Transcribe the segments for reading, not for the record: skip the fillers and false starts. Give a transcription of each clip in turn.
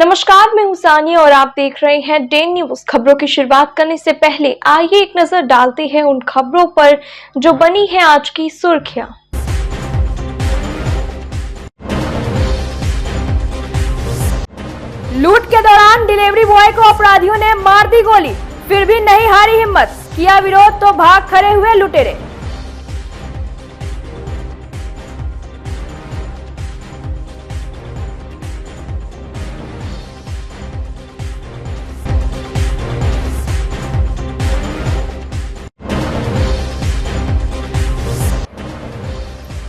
नमस्कार, मैं हूं सानिया और आप देख रहे हैं डेन न्यूज। खबरों की शुरुआत करने से पहले आइए एक नजर डालते हैं उन खबरों पर जो बनी है आज की सुर्खियां। लूट के दौरान डिलीवरी बॉय को अपराधियों ने मार दी गोली, फिर भी नहीं हारी हिम्मत, किया विरोध तो भाग खड़े हुए लुटेरे।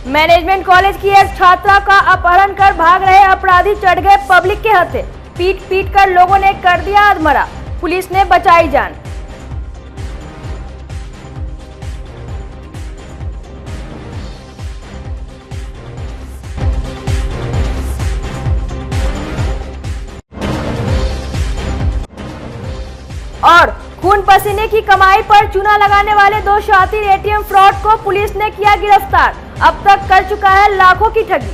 मैनेजमेंट कॉलेज की एक छात्रा का अपहरण कर भाग रहे अपराधी चढ़ गए पब्लिक के हत्थे, पीट पीट कर लोगों ने कर दिया अधमरा, पुलिस ने बचाई जान। और खून पसीने की कमाई पर चूना लगाने वाले दो शातिर एटीएम फ्रॉड को पुलिस ने किया गिरफ्तार, अब तक कर चुका है लाखों की ठगी।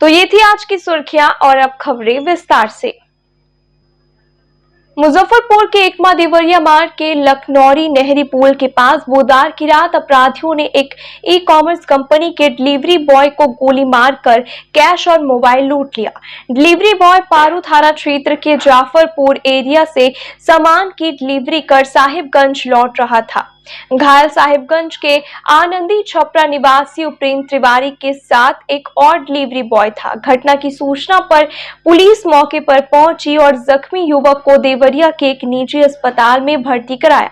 तो ये थी आज की सुर्खियां और अब खबरें विस्तार से। मुजफ्फरपुर के एकमा देवरिया मार्ग के लखनौरी नहरी पुल के पास बुधवार की रात अपराधियों ने एक ई कॉमर्स कंपनी के डिलीवरी बॉय को गोली मारकर कैश और मोबाइल लूट लिया। डिलीवरी बॉय पारू थाना क्षेत्र के जाफरपुर एरिया से सामान की डिलीवरी कर साहिबगंज लौट रहा था। घायल साहिबगंज के आनंदी छपरा निवासी उपेंद्र तिवारी के साथ एक और डिलीवरी बॉय था। घटना की सूचना पर पुलिस मौके पर पहुंची और जख्मी युवक को देवरिया के एक निजी अस्पताल में भर्ती कराया।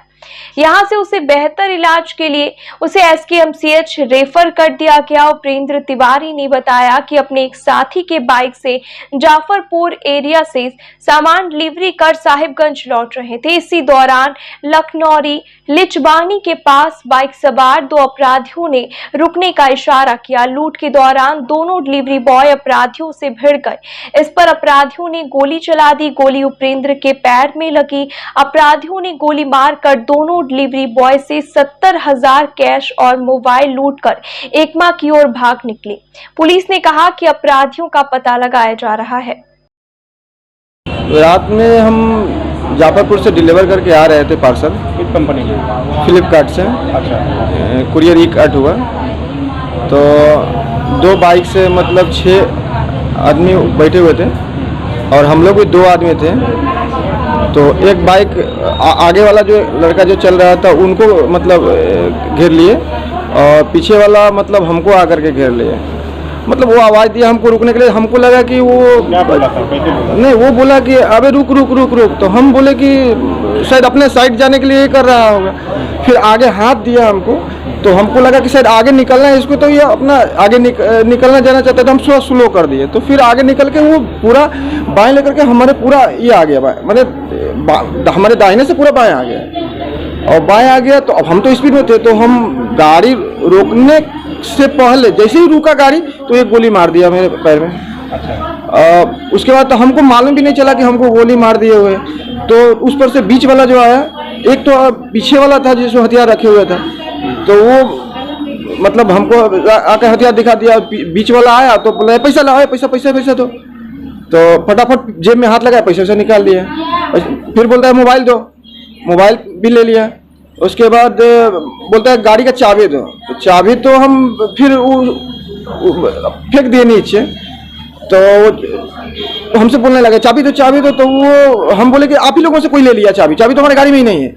यहां से उसे बेहतर इलाज के लिए उसे एसकेएमसीएच रेफर कर दिया गया। उपेंद्र तिवारी ने बताया कि अपने एक साथी के बाइक से जाफरपुर एरिया से सामान डिलीवरी कर साहिबगंज लौट रहे थे। इसी दौरान लखनौरी लिचबानी के पास बाइक सवार दो अपराधियों ने रुकने का इशारा किया। लूट के दौरान दोनों डिलीवरी बॉय अपराधियों से भिड़ गए। इस पर अपराधियों ने गोली चला दी। गोली उपेंद्र के पैर में लगी। अपराधियों ने गोली मारकर दोनों डिलीवरी बॉय से 70,000 कैश और मोबाइल लूटकर एकमा की ओर भाग निकले। पुलिस ने कहा कि अपराधियों का पता लगाया जा रहा है। रात में हम जाफरपुर से डिलीवर करके आ रहे थे पार्सल। किस कंपनी की? फ्लिपकार्ट से। अच्छा। कुरियर ई-कार्ट हुआ तो दो बाइक से मतलब 6 आदमी बैठे हुए थे और हम लोग भी 2 आदमी थे। तो एक बाइक आगे वाला जो लड़का जो चल रहा था उनको मतलब घेर लिए और पीछे वाला मतलब हमको आकर के घेर लिए। मतलब वो आवाज़ दिया हमको रुकने के लिए। हमको लगा कि वो क्या बोला था? कैसे बोला? नहीं, वो बोला कि अबे रुक रुक रुक रुक। तो हम बोले कि शायद अपने साइड जाने के लिए ये कर रहा होगा। फिर आगे हाथ दिया हमको तो हमको लगा कि शायद आगे निकलना है इसको, तो ये अपना आगे निकलना जाना चाहता था। हम थोड़ा स्लो कर दिए तो फिर आगे निकल के वो पूरा बाएं लेकर के हमारे पूरा ये आ गया, मतलब हमारे दाहिने से पूरा बाएं आ गया और बाएं आ गया। तो अब हम तो स्पीड में थे तो हम गाड़ी रोकने से पहले जैसे ही रुका गाड़ी तो एक गोली मार दिया मेरे पैर में। अच्छा। उसके बाद तो हमको मालूम भी नहीं चला कि हमको गोली मार दिए हुए। तो उस पर से बीच वाला जो आया, एक तो पीछे वाला था जिसमें हथियार रखे हुए था, तो वो मतलब हमको आकर हथियार दिखा दिया। बीच वाला आया तो बोला पैसा लाओ, पैसा पैसा पैसा दो। तो फटाफट जेब में हाथ लगाया, पैसे से निकाल लिया। फिर बोलता है मोबाइल दो, मोबाइल भी ले लिया। उसके बाद बोलता है गाड़ी का चाबी दो, तो चाबी तो हम फिर फेंक दिए नीचे। तो हमसे बोलने लगे चाबी दो चाबी दो। तो वो हम बोले कि आप ही लोगों से कोई ले लिया चाबी, चाबी तो हमारी गाड़ी में ही नहीं है।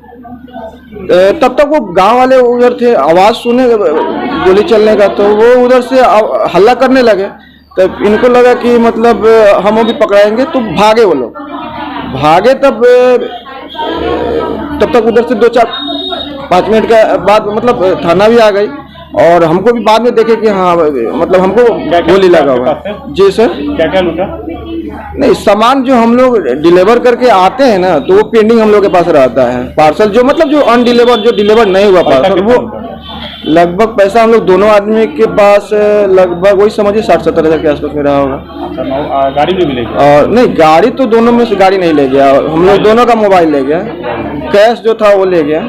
तब तक वो गांव वाले उधर थे, आवाज़ सुने गोली चलने का, तो वो उधर से हल्ला करने लगे। तब इनको लगा कि मतलब हम भी पकड़ाएंगे, तो भागे वो लोग। भागे तब तक उधर से 2-4-5 मिनट के बाद मतलब थाना भी आ गई और हमको भी बाद में देखे कि हाँ मतलब हमको गोली लगा हुआ। जी सर। क्या क्या लूटा? नहीं, सामान जो हम लोग डिलीवर करके आते हैं ना तो वो पेंडिंग हम लोग के पास रहता है। पार्सल जो मतलब जो अनडिलीवर जो डिलीवर नहीं हुआ पार्सल वो लगभग पैसा हम लोग दोनों आदमी के पास लगभग वही समझिए 60-70 हज़ार के आसपास में रहा होगा। अच्छा, गाड़ी भी ले गया? और नहीं, गाड़ी तो दोनों में से गाड़ी नहीं ले गया, हम लोग दोनों का मोबाइल ले गया, कैश जो था वो ले गया।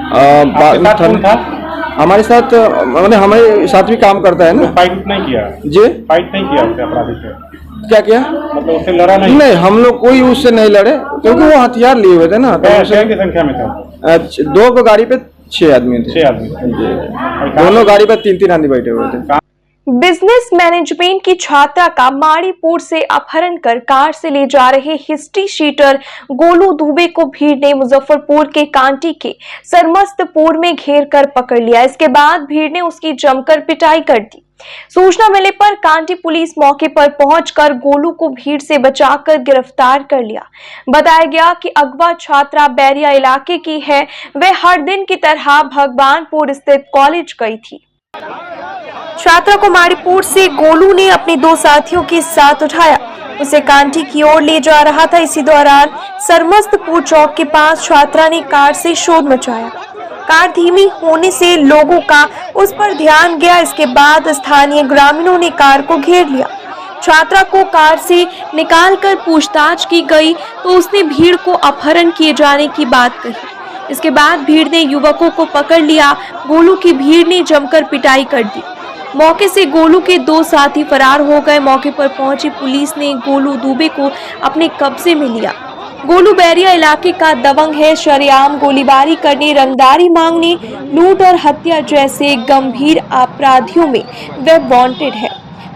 आपके साथ कौन था? हमारे साथ मैंने हमारे साथ भी काम करता है ना। फाइट नहीं किया? जी, फाइट नहीं किया उससे अपराधी से? क्या किया? मतलब उससे लड़ा नहीं? नहीं, हम लोग कोई उससे नहीं लड़े क्योंकि वो हथियार लिए हुए थे ना। की संख्या में था? 2 को गाड़ी पे 6 आदमी थे। 6 आदमी? दोनों गाड़ी पे 3-3 आदमी बैठे हुए थे। बिजनेस मैनेजमेंट की छात्रा का माड़ीपुर से अपहरण कर कार से ले जा रहे हिस्ट्री शीटर गोलू दुबे को भीड़ ने मुजफ्फरपुर के कांटी के सरमस्तपुर में घेर कर पकड़ लिया। इसके बाद भीड़ ने उसकी जमकर पिटाई कर दी। सूचना मिलने पर कांटी पुलिस मौके पर पहुंचकर गोलू को भीड़ से बचाकर गिरफ्तार कर लिया। बताया गया कि अगवा छात्रा बैरिया इलाके की है। वह हर दिन की तरह भगवानपुर स्थित कॉलेज गई थी। छात्रा को माड़ीपुर से गोलू ने अपने 2 साथियों के साथ उठाया, उसे कांटी की ओर ले जा रहा था। इसी दौरान सरमस्तपुर चौक के पास छात्रा ने कार से शोर मचाया। कार धीमी होने से लोगों का उस पर ध्यान गया। इसके बाद स्थानीय ग्रामीणों ने कार को घेर लिया। छात्रा को कार से निकालकर पूछताछ की गई तो उसने भीड़ को अपहरण किए जाने की बात कही। इसके बाद भीड़ ने युवकों को पकड़ लिया। गोलू की भीड़ ने जमकर पिटाई कर दी। मौके से गोलू के 2 साथी फरार हो गए। मौके पर पहुंची पुलिस ने गोलू दुबे को अपने कब्जे में लिया। गोलू बैरिया इलाके का दबंग है। शरेआम गोलीबारी करने, रंगदारी मांगने, लूट और हत्या जैसे गंभीर अपराधियों में वह वांटेड है।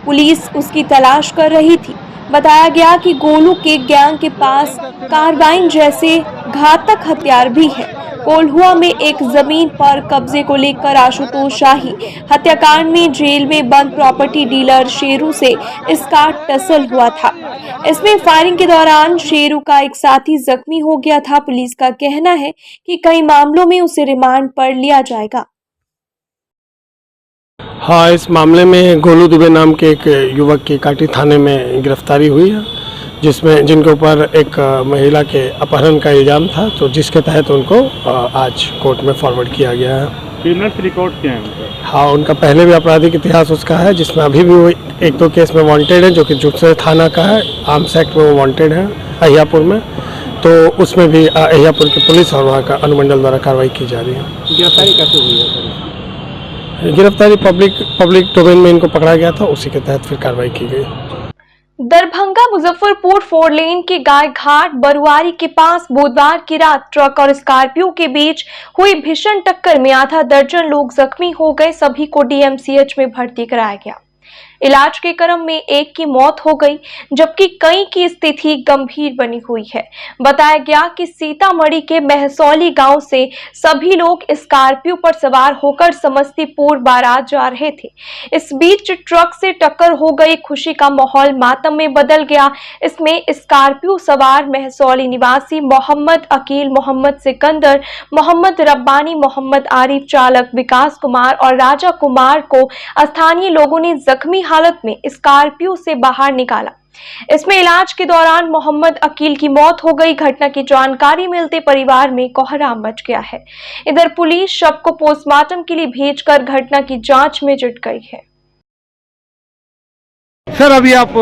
पुलिस उसकी तलाश कर रही थी। बताया गया कि गोलू के गैंग के पास कार्बाइन जैसे घातक हथियार भी है। कोल्हुआ में एक जमीन पर कब्जे को लेकर आशुतोष शाही हत्याकांड में जेल में बंद प्रॉपर्टी डीलर शेरू से इसका टसल हुआ था। इसमें फायरिंग के दौरान शेरू का एक साथी जख्मी हो गया था। पुलिस का कहना है कि कई मामलों में उसे रिमांड पर लिया जाएगा। हाँ, इस मामले में गोलू दुबे नाम के एक युवक की कांटी थाने में गिरफ्तारी हुई है, जिसमें जिनके ऊपर एक महिला के अपहरण का इल्ज़ाम था, तो जिसके तहत उनको आज कोर्ट में फॉरवर्ड किया गया है। क्रिमिनल रिकॉर्ड क्या है उनका? हाँ, उनका पहले भी आपराधिक इतिहास उसका है, जिसमें अभी भी वो 1-2 केस में वांटेड है, जो कि जुगसर थाना का है। आर्म्स एक्ट में वो वांटेड है अहियापुर में, तो उसमें भी अहियापुर की पुलिस और वहाँ का अनुमंडल द्वारा कार्रवाई की जा रही है। गिरफ्तारी कैसे हुई है? गिरफ्तारी पब्लिक डोमेन में इनको पकड़ा गया था, उसी के तहत फिर कार्रवाई की गई। दरभंगा मुजफ्फरपुर 4 लेन के गाय घाट बरुआरी के पास बुधवार की रात ट्रक और स्कॉर्पियो के बीच हुई भीषण टक्कर में आधा दर्जन लोग जख्मी हो गए। सभी को डीएमसीएच में भर्ती कराया गया। इलाज के क्रम में एक की मौत हो गई, जबकि कई की स्थिति गंभीर बनी हुई है। बताया गया कि सीतामढ़ी के महसौली गांव से सभी लोग स्कॉर्पियो पर सवार होकर समस्तीपुर बारात जा रहे थे। इस बीच ट्रक से टक्कर हो गई। खुशी का माहौल मातम में बदल गया। इसमें स्कॉर्पियो सवार महसौली निवासी मोहम्मद अकील, मोहम्मद सिकंदर, मोहम्मद रब्बानी, मोहम्मद आरिफ, चालक विकास कुमार और राजा कुमार को स्थानीय लोगों ने जख्मी हालत में स्कॉर्पियो से बाहर निकाला। इसमें इलाज के दौरान मोहम्मद अकील की मौत हो गई। घटना की जानकारी मिलते परिवार में कोहराम मच गया है। इधर पुलिस शव को पोस्टमार्टम के लिए भेजकर घटना की जांच में जुट गई है। सर, अभी आप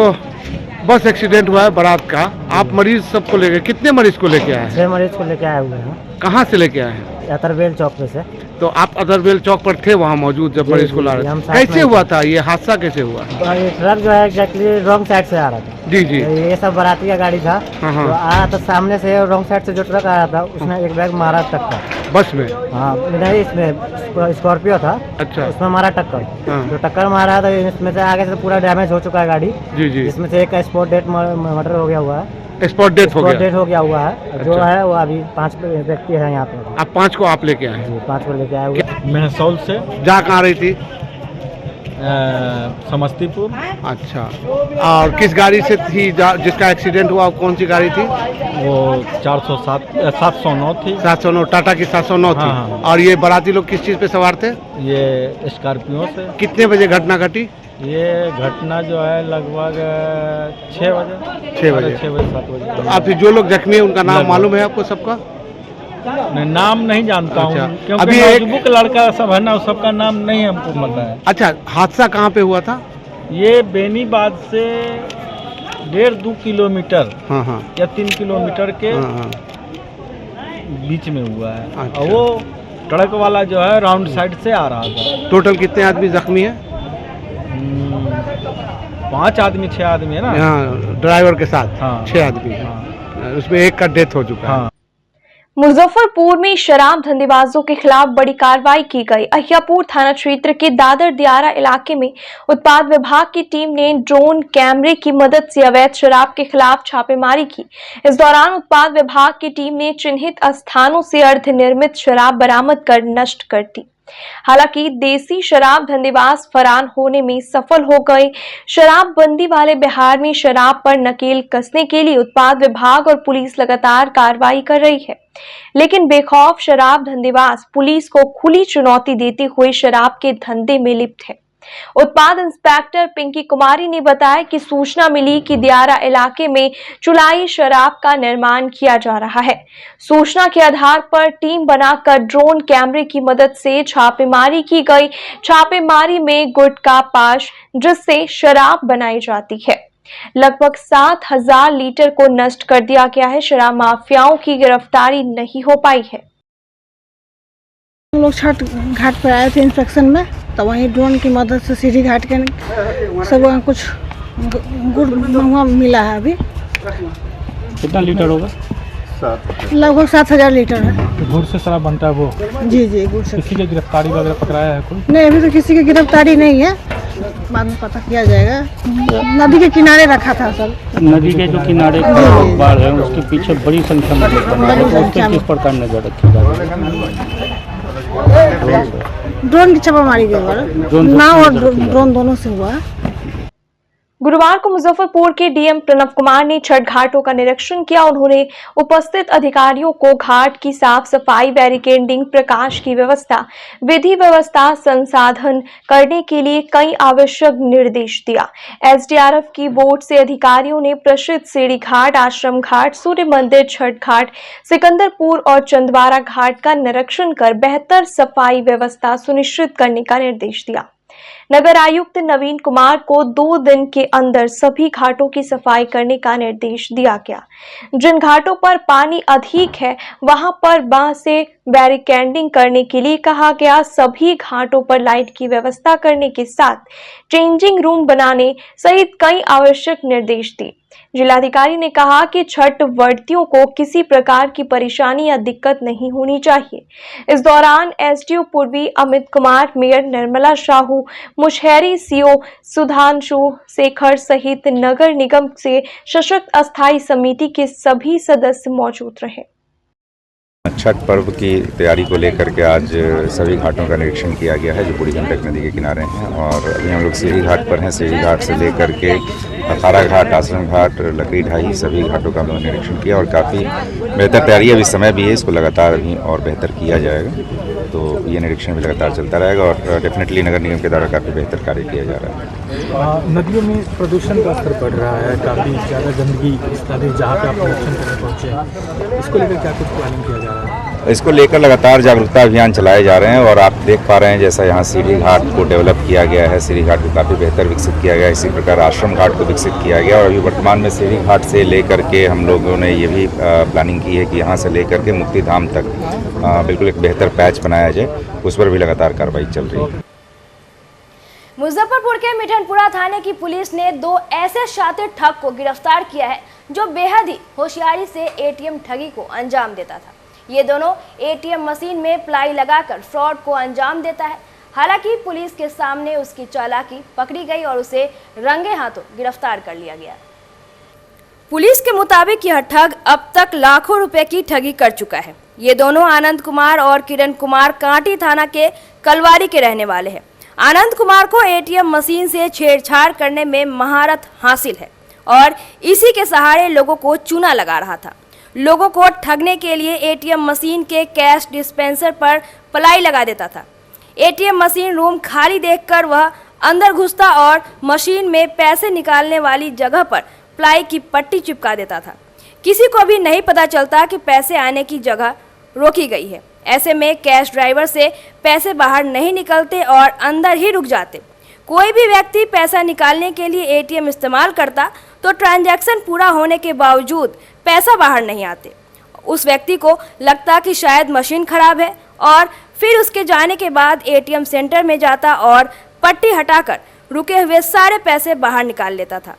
बस एक्सीडेंट हुआ है बारात का, आप मरीज सबको लेके, कितने मरीज को लेके आए हैं? 6 मरीज को लेके आए हुए हैं। कहाँ से लेके आए हैं? अतरबेल चौक पे से। तो आप अदरबेल चौक पर थे वहाँ मौजूद जब मरीज को ला रहे थे? कैसे हुआ था ये हादसा, कैसे हुआ? ये ट्रक जो है एग्जैक्टली रॉन्ग साइड से आ रहा था। जी जी। ये सब बाराती का गाड़ी था, हाँ। तो आ रहा था सामने से, रॉन्ग साइड से जो ट्रक आ रहा था उसने एक बैग मारा टक्कर बस में? हाँ, नहीं, इसमें स्कॉर्पियो था। अच्छा। उसमें मारा टक्कर। हाँ। जो टक्कर मारा था इसमें से आगे से पूरा डैमेज हो चुका है गाड़ी। जी जी। इसमें से एक स्पॉट डेट मर्डर हो गया हुआ है। स्पॉट डेथ हो गया हुआ है। जो है वो अभी 5 व्यक्ति है यहाँ पे। आप 5 को आप लेके आए? 5 को लेके आए हुए। महसौल से जहाँ कहाँ रही थी? समस्तीपुर। अच्छा, और किस गाड़ी से थी जिसका एक्सीडेंट हुआ? कौन सी गाड़ी थी? वो 709 थी। 709, टाटा की 709 थी। हाँ। और ये बाराती लोग किस चीज़ पे सवार थे? ये स्कॉर्पियो से। कितने बजे घटना घटी? ये घटना जो है लगभग 6 बजे। 6 बजे। 6 बजे 7 बजे। तो आप जो लोग जख्मी हैं उनका नाम मालूम है आपको सबका? नाम नहीं जानता अच्छा। हूँ, क्योंकि अभी एक- नोटबुक लड़का सब है ना, उस सबका नाम नहीं हमको पता है। अच्छा, हादसा कहाँ पे हुआ था? ये बेनीबाद से 1.5-2 किलोमीटर हाँ हाँ या 3 किलोमीटर के हाँ हाँ। बीच में हुआ है। अच्छा। और वो ट्रक वाला जो है राउंड साइड से आ रहा था। टोटल कितने आदमी जख्मी है? 5 आदमी 6 आदमी है ना। यहाँ ड्राइवर के साथ हाँ। 6 आदमी है। हाँ। उसमें एक का डेथ हो चुका है। हाँ। मुजफ्फरपुर में शराब धंधेबाजों के खिलाफ बड़ी कार्रवाई की गई। अहियापुर थाना क्षेत्र के दादर दियारा इलाके में उत्पाद विभाग की टीम ने ड्रोन कैमरे की मदद से अवैध शराब के खिलाफ छापेमारी की। इस दौरान उत्पाद विभाग की टीम ने चिन्हित स्थानों से अर्धनिर्मित शराब बरामद कर नष्ट कर दी। हालांकि देसी शराब धंधेबाज फरार होने में सफल हो गए। शराबबंदी वाले बिहार में शराब पर नकेल कसने के लिए उत्पाद विभाग और पुलिस लगातार कार्रवाई कर रही है, लेकिन बेखौफ शराब धंधेबाज पुलिस को खुली चुनौती देते हुए शराब के धंधे में लिप्त है। उत्पाद इंस्पेक्टर पिंकी कुमारी ने बताया कि सूचना मिली कि दियारा इलाके में चुलाई शराब का निर्माण किया जा रहा है। सूचना के आधार पर टीम बनाकर ड्रोन कैमरे की मदद से छापेमारी की गई। छापेमारी में गुटखा पाश जिससे शराब बनाई जाती है। लगभग 7,000 लीटर को नष्ट कर दिया गया है। शराब माफियाओं की गिरफ्तारी नहीं हो पाई है। हम लोग छठ घाट पर आए थे इंस्पेक्शन में, तो वहीं ड्रोन की मदद से सीढ़ी घाट के सब कुछ गुड़ महुआ मिला है। अभी कितना लीटर होगा? लगभग 7,000 लीटर है। गुड़ से शराब बनता है वो? जी जी, गुड़ से। किसी की गिरफ्तारी वगैरह पकड़ाया है कोई? नहीं, अभी तो किसी की गिरफ्तारी नहीं है, बाद में पता किया जाएगा। नदी के किनारे रखा था सब। नदी के जो किनारे बाढ़ है उसके पीछे बड़ी संख्या में किस प्रकार नजर रखी जाएगी? ड्रोन की छापामारी के द्वारा नाव और ड्रोन दोनों से हुआ है। गुरुवार को मुजफ्फरपुर के डीएम प्रणव कुमार ने छठ घाटों का निरीक्षण किया। उन्होंने उपस्थित अधिकारियों को घाट की साफ सफाई, बैरिकेडिंग, प्रकाश की व्यवस्था, विधि व्यवस्था संसाधन करने के लिए कई आवश्यक निर्देश दिया। एसडीआरएफ की बोर्ड से अधिकारियों ने प्रसिद्ध सीढ़ी घाट, आश्रम घाट, सूर्य मंदिर, छठ घाट, सिकंदरपुर और चंदवारा घाट का निरीक्षण कर बेहतर सफाई व्यवस्था सुनिश्चित करने का निर्देश दिया। नगर आयुक्त नवीन कुमार को 2 दिन के अंदर सभी घाटों की सफाई करने का निर्देश दिया गया। जिन घाटों पर पानी अधिक है वहां पर बांस से बैरिकेडिंग करने के लिए कहा गया। सभी घाटों पर लाइट की व्यवस्था करने के साथ चेंजिंग रूम बनाने सहित कई आवश्यक निर्देश दिए। जिलाधिकारी ने कहा कि छठ व्रतियों को किसी प्रकार की परेशानी या दिक्कत नहीं होनी चाहिए। इस दौरान एसडीओ पूर्वी अमित कुमार, मेयर निर्मला साहू, मुशहरी सीओ सुधांशु शेखर सहित नगर निगम से सशक्त अस्थायी समिति के सभी सदस्य मौजूद रहे। छठ पर्व की तैयारी को लेकर के आज सभी घाटों का निरीक्षण किया गया है जो बूढ़ी गंडक नदी के किनारे हैं, और अभी हम लोग सीढ़ी घाट पर हैं। सीढ़ी घाट से लेकर के अखाड़ा घाट, आश्रम घाट, लकड़ी ढाई, सभी घाटों का हम लोग निरीक्षण किया और काफ़ी बेहतर तैयारी है। अभी समय भी है, इसको लगातार अभी और बेहतर किया जाएगा। तो ये निरीक्षण भी लगातार चलता रहेगा और डेफिनेटली नगर निगम के द्वारा काफ़ी बेहतर कार्य किया जा रहा है। नदियों में प्रदूषण का स्तर बढ़ रहा है, काफ़ी ज़्यादा गंदगी इस नदी जहाँ पे आप निरीक्षण करने पहुँचे हैं, इसको लेकर क्या कुछ प्लानिंग किया जा रहा है? इसको लेकर लगातार जागरूकता अभियान चलाए जा रहे हैं और आप देख पा रहे हैं जैसा यहाँ सीढ़ी घाट को डेवलप किया गया है, सीढ़ी घाट को काफ़ी बेहतर विकसित किया गया है। इसी प्रकार आश्रम घाट को विकसित किया गया और अभी वर्तमान में सीढ़ी घाट से लेकर के हम लोगों ने ये भी प्लानिंग की है कि यहाँ से लेकर के मुक्ति धाम तक बिल्कुल एक बेहतर पैच बनाया जाए, उस पर भी लगातार कार्रवाई चल रही है। मुजफ्फरपुर के मिठनपुरा थाने की पुलिस ने 2 ऐसे शातिर ठग को गिरफ्तार किया है जो बेहद ही होशियारी से एटीएम ठगी को अंजाम देता था। ये दोनों एटीएम मशीन में प्लाई लगाकर फ्रॉड को अंजाम देता है। हालांकि पुलिस के सामने उसकी चालाकी पकड़ी गई और उसे रंगे हाथों गिरफ्तार कर लिया गया। पुलिस के मुताबिक यह ठग अब तक लाखों रुपए की ठगी कर चुका है। ये दोनों आनंद कुमार और किरण कुमार कांटी थाना के कलवारी के रहने वाले हैं। आनंद कुमार को एटीएम मशीन से छेड़छाड़ करने में महारत हासिल है और इसी के सहारे लोगों को चूना लगा रहा था। लोगों को ठगने के लिए एटीएम मशीन के कैश डिस्पेंसर पर प्लाई लगा देता था। एटीएम मशीन रूम खाली देखकर वह अंदर घुसता और मशीन में पैसे निकालने वाली जगह पर प्लाई की पट्टी चिपका देता था। किसी को भी नहीं पता चलता कि पैसे आने की जगह रोकी गई है। ऐसे में कैश ड्राइवर से पैसे बाहर नहीं निकलते और अंदर ही रुक जाते। कोई भी व्यक्ति पैसा निकालने के लिए एटीएम इस्तेमाल करता तो ट्रांजैक्शन पूरा होने के बावजूद पैसा बाहर नहीं आते। उस व्यक्ति को लगता कि शायद मशीन खराब है और फिर उसके जाने के बाद एटीएम सेंटर में जाता और पट्टी हटाकर रुके हुए सारे पैसे बाहर निकाल लेता था।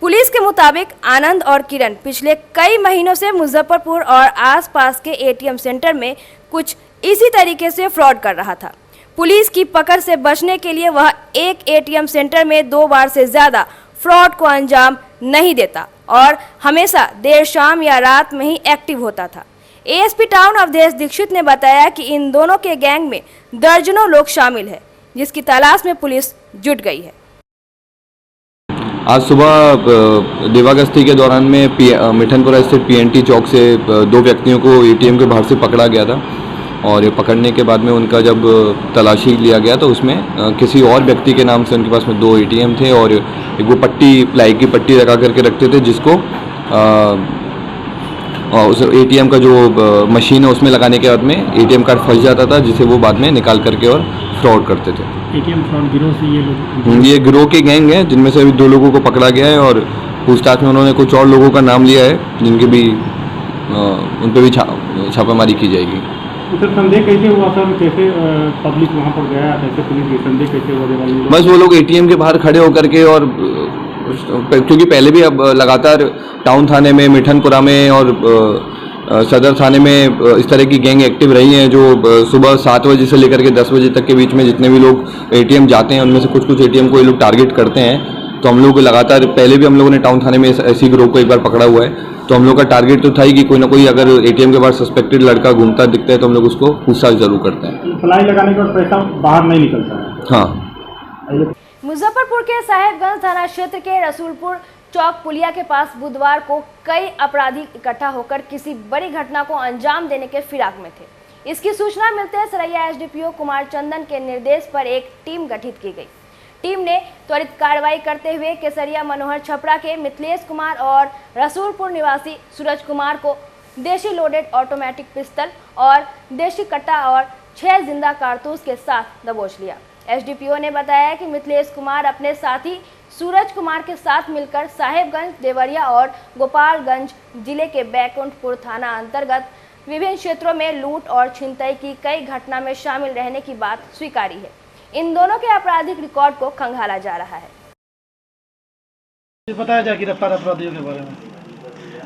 पुलिस के मुताबिक आनंद और किरण पिछले कई महीनों से मुजफ्फरपुर और आसपास के एटीएम सेंटर में कुछ इसी तरीके से फ्रॉड कर रहा था। पुलिस की पकड़ से बचने के लिए वह एक एटीएम सेंटर में 2 बार से ज़्यादा फ्रॉड को अंजाम नहीं देता और हमेशा देर शाम या रात में ही एक्टिव होता था। एएसपी टाउन अवधेश दीक्षित ने बताया कि इन दोनों के गैंग में दर्जनों लोग शामिल हैं, जिसकी तलाश में पुलिस जुट गई है। आज सुबह देवागस्ती के दौरान में मिठनपुरा स्थित पीएनटी चौक से 2 व्यक्तियों को एटीएम के बाहर से पकड़ा गया था और ये पकड़ने के बाद में उनका जब तलाशी लिया गया तो उसमें किसी और व्यक्ति के नाम से उनके पास में 2 एटीएम थे और एक वो पट्टी प्लाई की पट्टी लगा करके रखते थे जिसको उस एटीएम का जो मशीन है उसमें लगाने के बाद में एटीएम कार्ड फंस जाता था जिसे वो बाद में निकाल करके और फ्रॉड करते थे। एटीएम फ्रॉड गिरोह से ये लोग ये गिरोह के गैंग है जिनमें से अभी 2 लोगों को पकड़ा गया है और पूछताछ में उन्होंने कुछ और लोगों का नाम लिया है जिनके भी उन पर भी छापेमारी की जाएगी। सर संदेह कैसे हुआ सर, कैसे पब्लिक वहाँ पर गया, कैसे पुलिस के संदेह कैसे हुआ? बस वो लोग एटीएम के बाहर खड़े होकर के और क्योंकि पहले भी अब लगातार टाउन थाने में, मिठनपुरा में और सदर थाने में इस तरह की गैंग एक्टिव रही हैं जो सुबह 7 बजे से लेकर के 10 बजे तक के बीच में जितने भी लोग एटीएम जाते हैं उनमें से कुछ एटीएम को ये लोग टारगेट करते हैं। तो हम लोग लगातार पहले भी हम लोगों ने टाउन थाने में ऐसी ग्रुप को एक बार पकड़ा हुआ है। तो हम लोग का टारगेट तो था ही कि कोई ना कोई अगर एटीएम के बाहर सस्पेक्टेड लड़का घूमता दिखता है तो हम लोग उसको पूछताछ जरूर करते हैं। फ्लाई लगाने के बाद पैसा बाहर नहीं निकलता है। हाँ। मुजफ्फरपुर के साहेबगंज थाना क्षेत्र के रसूलपुर चौक पुलिया के पास बुधवार को कई अपराधी इकट्ठा होकर किसी बड़ी घटना को अंजाम देने के फिराक में थे। इसकी सूचना मिलते ही सरैया एसडीपीओ कुमार चंदन के निर्देश पर एक टीम गठित की गई। टीम ने त्वरित कार्रवाई करते हुए केसरिया मनोहर छपरा के मिथिलेश कुमार और रसूलपुर निवासी सूरज कुमार को देशी लोडेड ऑटोमेटिक पिस्टल और देशी कट्टा और 6 जिंदा कारतूस के साथ दबोच लिया। एसडीपीओ ने बताया कि मिथिलेश कुमार अपने साथी सूरज कुमार के साथ मिलकर साहेबगंज, देवरिया और गोपालगंज जिले के बैकुंठपुर थाना अंतर्गत विभिन्न क्षेत्रों में लूट और छिनतई की कई घटना में शामिल रहने की बात स्वीकारी है। इन दोनों के आपराधिक रिकॉर्ड को खंगाला जा रहा है। बताया जाए गिरफ्तार अपराधियों के बारे में।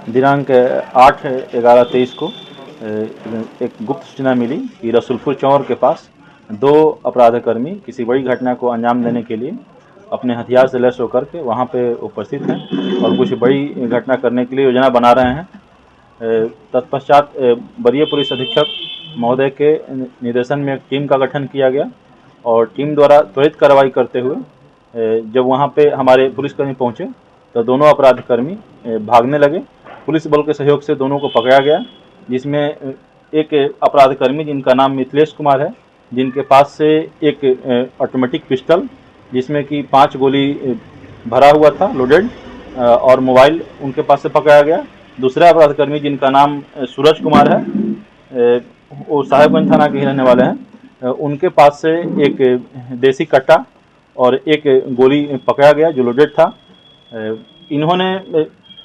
दिनांक 8/11/23 को एक गुप्त सूचना मिली कि रसूलपुर चौर के पास 2 अपराधकर्मी किसी बड़ी घटना को अंजाम देने के लिए अपने हथियार से लैस होकर के वहाँ पे उपस्थित हैं और कुछ बड़ी घटना करने के लिए योजना बना रहे हैं। तत्पश्चात वरीय पुलिस अधीक्षक महोदय के निर्देशन में एक टीम का गठन किया गया और टीम द्वारा त्वरित कार्रवाई करते हुए जब वहाँ पे हमारे पुलिसकर्मी पहुँचे तो दोनों अपराधकर्मी भागने लगे। पुलिस बल के सहयोग से दोनों को पकड़ा गया, जिसमें एक अपराधकर्मी जिनका नाम मिथिलेश कुमार है, जिनके पास से एक ऑटोमेटिक पिस्टल जिसमें कि 5 गोली भरा हुआ था लोडेड और मोबाइल उनके पास से पकड़ा गया। दूसरा अपराधकर्मी जिनका नाम सूरज कुमार है, वो साहेबगंज थाना के ही रहने वाले हैं, उनके पास से एक देसी कट्टा और एक गोली पकड़ा गया जो लोडेड था। इन्होंने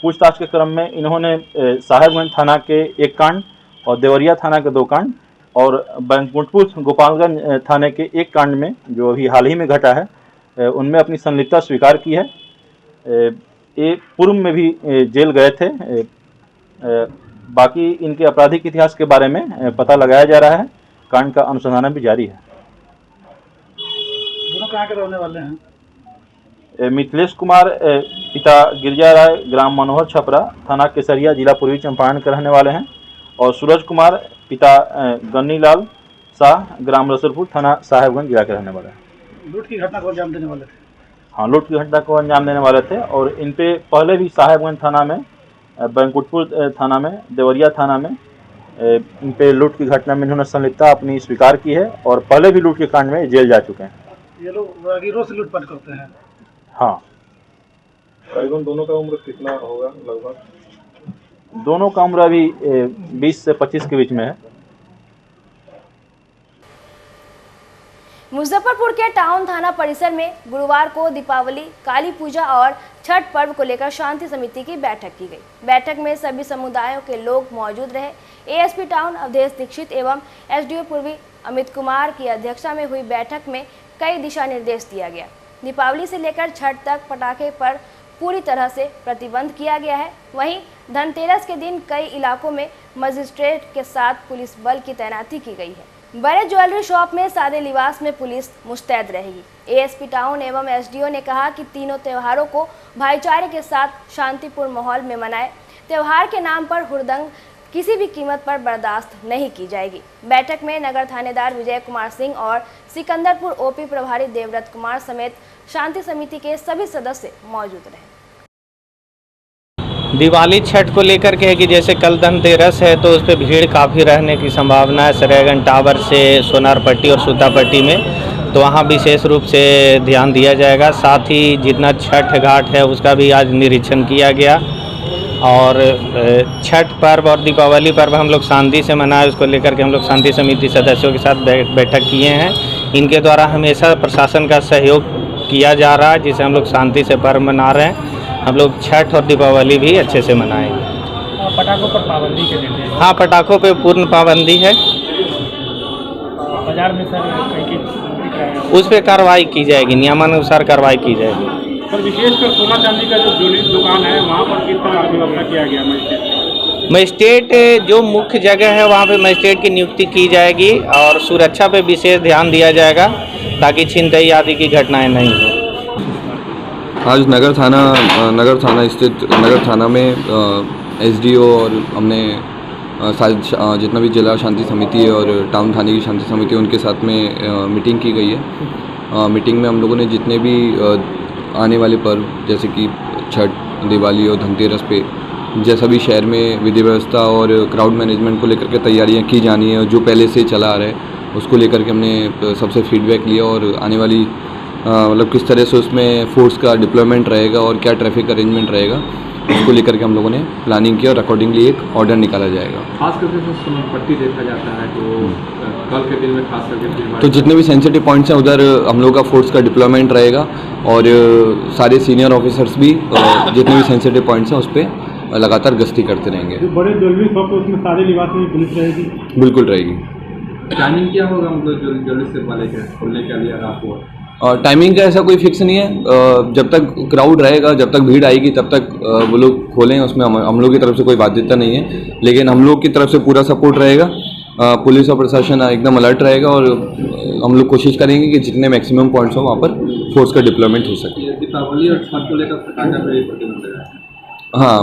पूछताछ के क्रम में इन्होंने साहेबगंज थाना के 1 कांड और देवरिया थाना के 2 कांड और बैकुंठपुर गोपालगंज थाने के 1 कांड में जो अभी हाल ही में घटा है उनमें अपनी संलिप्तता स्वीकार की है। ये पूर्व में भी जेल गए थे। बाकी इनके आपराधिक इतिहास के बारे में पता लगाया जा रहा है। कांड का अनुसंधान भी जारी है। दोनों कहाँ के रहने वाले हैं? मिथिलेश कुमार पिता गिरजा राय, ग्राम मनोहर छपरा, थाना केसरिया, जिला पूर्वी चंपारण के रहने वाले हैं और सूरज कुमार पिता गन्नी लाल शाह, ग्राम रसूलपुर, थाना साहेबगंज जिला के रहने वाले हैं। लूट की घटना को अंजाम देने वाले थे। हाँ, लूट की घटना को अंजाम देने वाले थे और इन पे पहले भी साहेबगंज थाना में, बैकुंठपुर थाना में, देवरिया थाना में इन पे लूट की घटना में इन्होंने संलिप्तता अपनी स्वीकार की है और पहले भी लूट के कांड में जेल जा चुके हैं। ये लोग राहगीरों से लूटपाट करते हैं। हाँ। दोनों का उम्र कितना होगा लगभग? दोनों का उम्र अभी 20 से 25 के बीच में है। मुजफ्फरपुर के टाउन थाना परिसर में गुरुवार को दीपावली, काली पूजा और छठ पर्व को लेकर शांति समिति की बैठक की गई। बैठक में सभी समुदायों के लोग मौजूद रहे। एएसपी टाउन अवधेश दीक्षित एवं एसडीओ पूर्वी अमित कुमार की अध्यक्षता में हुई बैठक में कई दिशा निर्देश दिया गया। दीपावली से लेकर छठ तक पटाखे पर पूरी तरह से प्रतिबंध किया गया है। वहीं धनतेरस के दिन कई इलाकों में मजिस्ट्रेट के साथ पुलिस बल की तैनाती की गई है। बड़े ज्वेलरी शॉप में सादे लिबास में पुलिस मुस्तैद रहेगी। एएसपी टाउन एवं एसडीओ ने कहा कि तीनों त्योहारों को भाईचारे के साथ शांतिपूर्ण माहौल में मनाएं। त्योहार के नाम पर हुड़दंग किसी भी कीमत पर बर्दाश्त नहीं की जाएगी। बैठक में नगर थानेदार विजय कुमार सिंह और सिकंदरपुर ओपी प्रभारी देवव्रत कुमार समेत शांति समिति के सभी सदस्य मौजूद रहे। दिवाली छठ को लेकर के है कि जैसे कल धनतेरस है तो उस पर भीड़ काफ़ी रहने की संभावना है। सरेगन टावर से सोनारपट्टी और सूतापट्टी में, तो वहाँ विशेष रूप से ध्यान दिया जाएगा। साथ ही जितना छठ घाट है उसका भी आज निरीक्षण किया गया। और छठ पर्व और दीपावली पर्व हम लोग शांति से मनाए, उसको लेकर के हम लोग शांति समिति सदस्यों के साथ बैठक किए हैं। इनके द्वारा हमेशा प्रशासन का सहयोग किया जा रहा है, जिसे हम लोग शांति से पर्व मना रहे हैं। हम लोग छठ और दीपावली भी अच्छे से मनाएंगे। पटाखों पर पाबंदी के निर्देश? हाँ, पटाखों पे पूर्ण पाबंदी है। बाजार में सर उस पर कार्रवाई की जाएगी, नियमानुसार कार्रवाई की जाएगी। सर विशेषकर सोना चांदी का जो ज्वेलरी दुकान है वहाँ पर किस तरह व्यवस्था किया गया मजिस्ट्रेट? मजिस्ट्रेट जो मुख्य जगह है वहाँ पे मजिस्ट्रेट की नियुक्ति की जाएगी और सुरक्षा पे विशेष ध्यान दिया जाएगा ताकि छिनतई आदि की घटनाएं नहीं हो। आज नगर थाना स्थित नगर थाना में एसडीओ और हमने जितना भी जिला शांति समिति है और टाउन थाने की शांति समिति उनके साथ में मीटिंग की गई है। मीटिंग में हम लोगों ने जितने भी आने वाले पर्व जैसे कि छठ, दिवाली और धनतेरस पे जैसा भी शहर में विधि व्यवस्था और क्राउड मैनेजमेंट को लेकर के तैयारियां की जानी है और जो पहले से चला आ रहा है उसको लेकर के हमने सबसे फीडबैक लिया और आने वाली मतलब किस तरह से उसमें फोर्स का डिप्लॉयमेंट रहेगा और क्या ट्रैफिक अरेंजमेंट रहेगा उसको लेकर के हम लोगों ने प्लानिंग की और अकॉर्डिंगली एक ऑर्डर निकाला जाएगा। खास करके सोनारपट्टी देखा जाता है तो कल के दिन में खास करके तो जितने भी सेंसिटिव पॉइंट्स हैं उधर हम लोग का फोर्स का डिप्लॉयमेंट रहेगा और सारे सीनियर ऑफिसर्स भी जितने भी सेंसिटिव पॉइंट्स हैं उस पर लगातार गश्ती करते रहेंगे। जो बड़े ज्वेलरी शॉप है उसमें सारे लिबास में पुलिस रहेगी? बिल्कुल रहेगी। टाइमिंग क्या होगा मतलब ज्वेलरी से वाले के खोलने के लिए रात को? और टाइमिंग का ऐसा कोई फिक्स नहीं है। जब तक क्राउड रहेगा, जब तक भीड़ आएगी तब तक वो लोग खोलें, उसमें हम लोग की तरफ से कोई बाध्यता नहीं है। लेकिन हम लोग की तरफ से पूरा सपोर्ट रहेगा। पुलिस और प्रशासन एकदम अलर्ट रहेगा और हम लोग कोशिश करेंगे कि जितने मैक्सिमम पॉइंट्स हो वहाँ पर फोर्स का डिप्लॉयमेंट हो सके। दीपावली और छठ को लेकर पटाखे पे प्रतिबंध है? हाँ,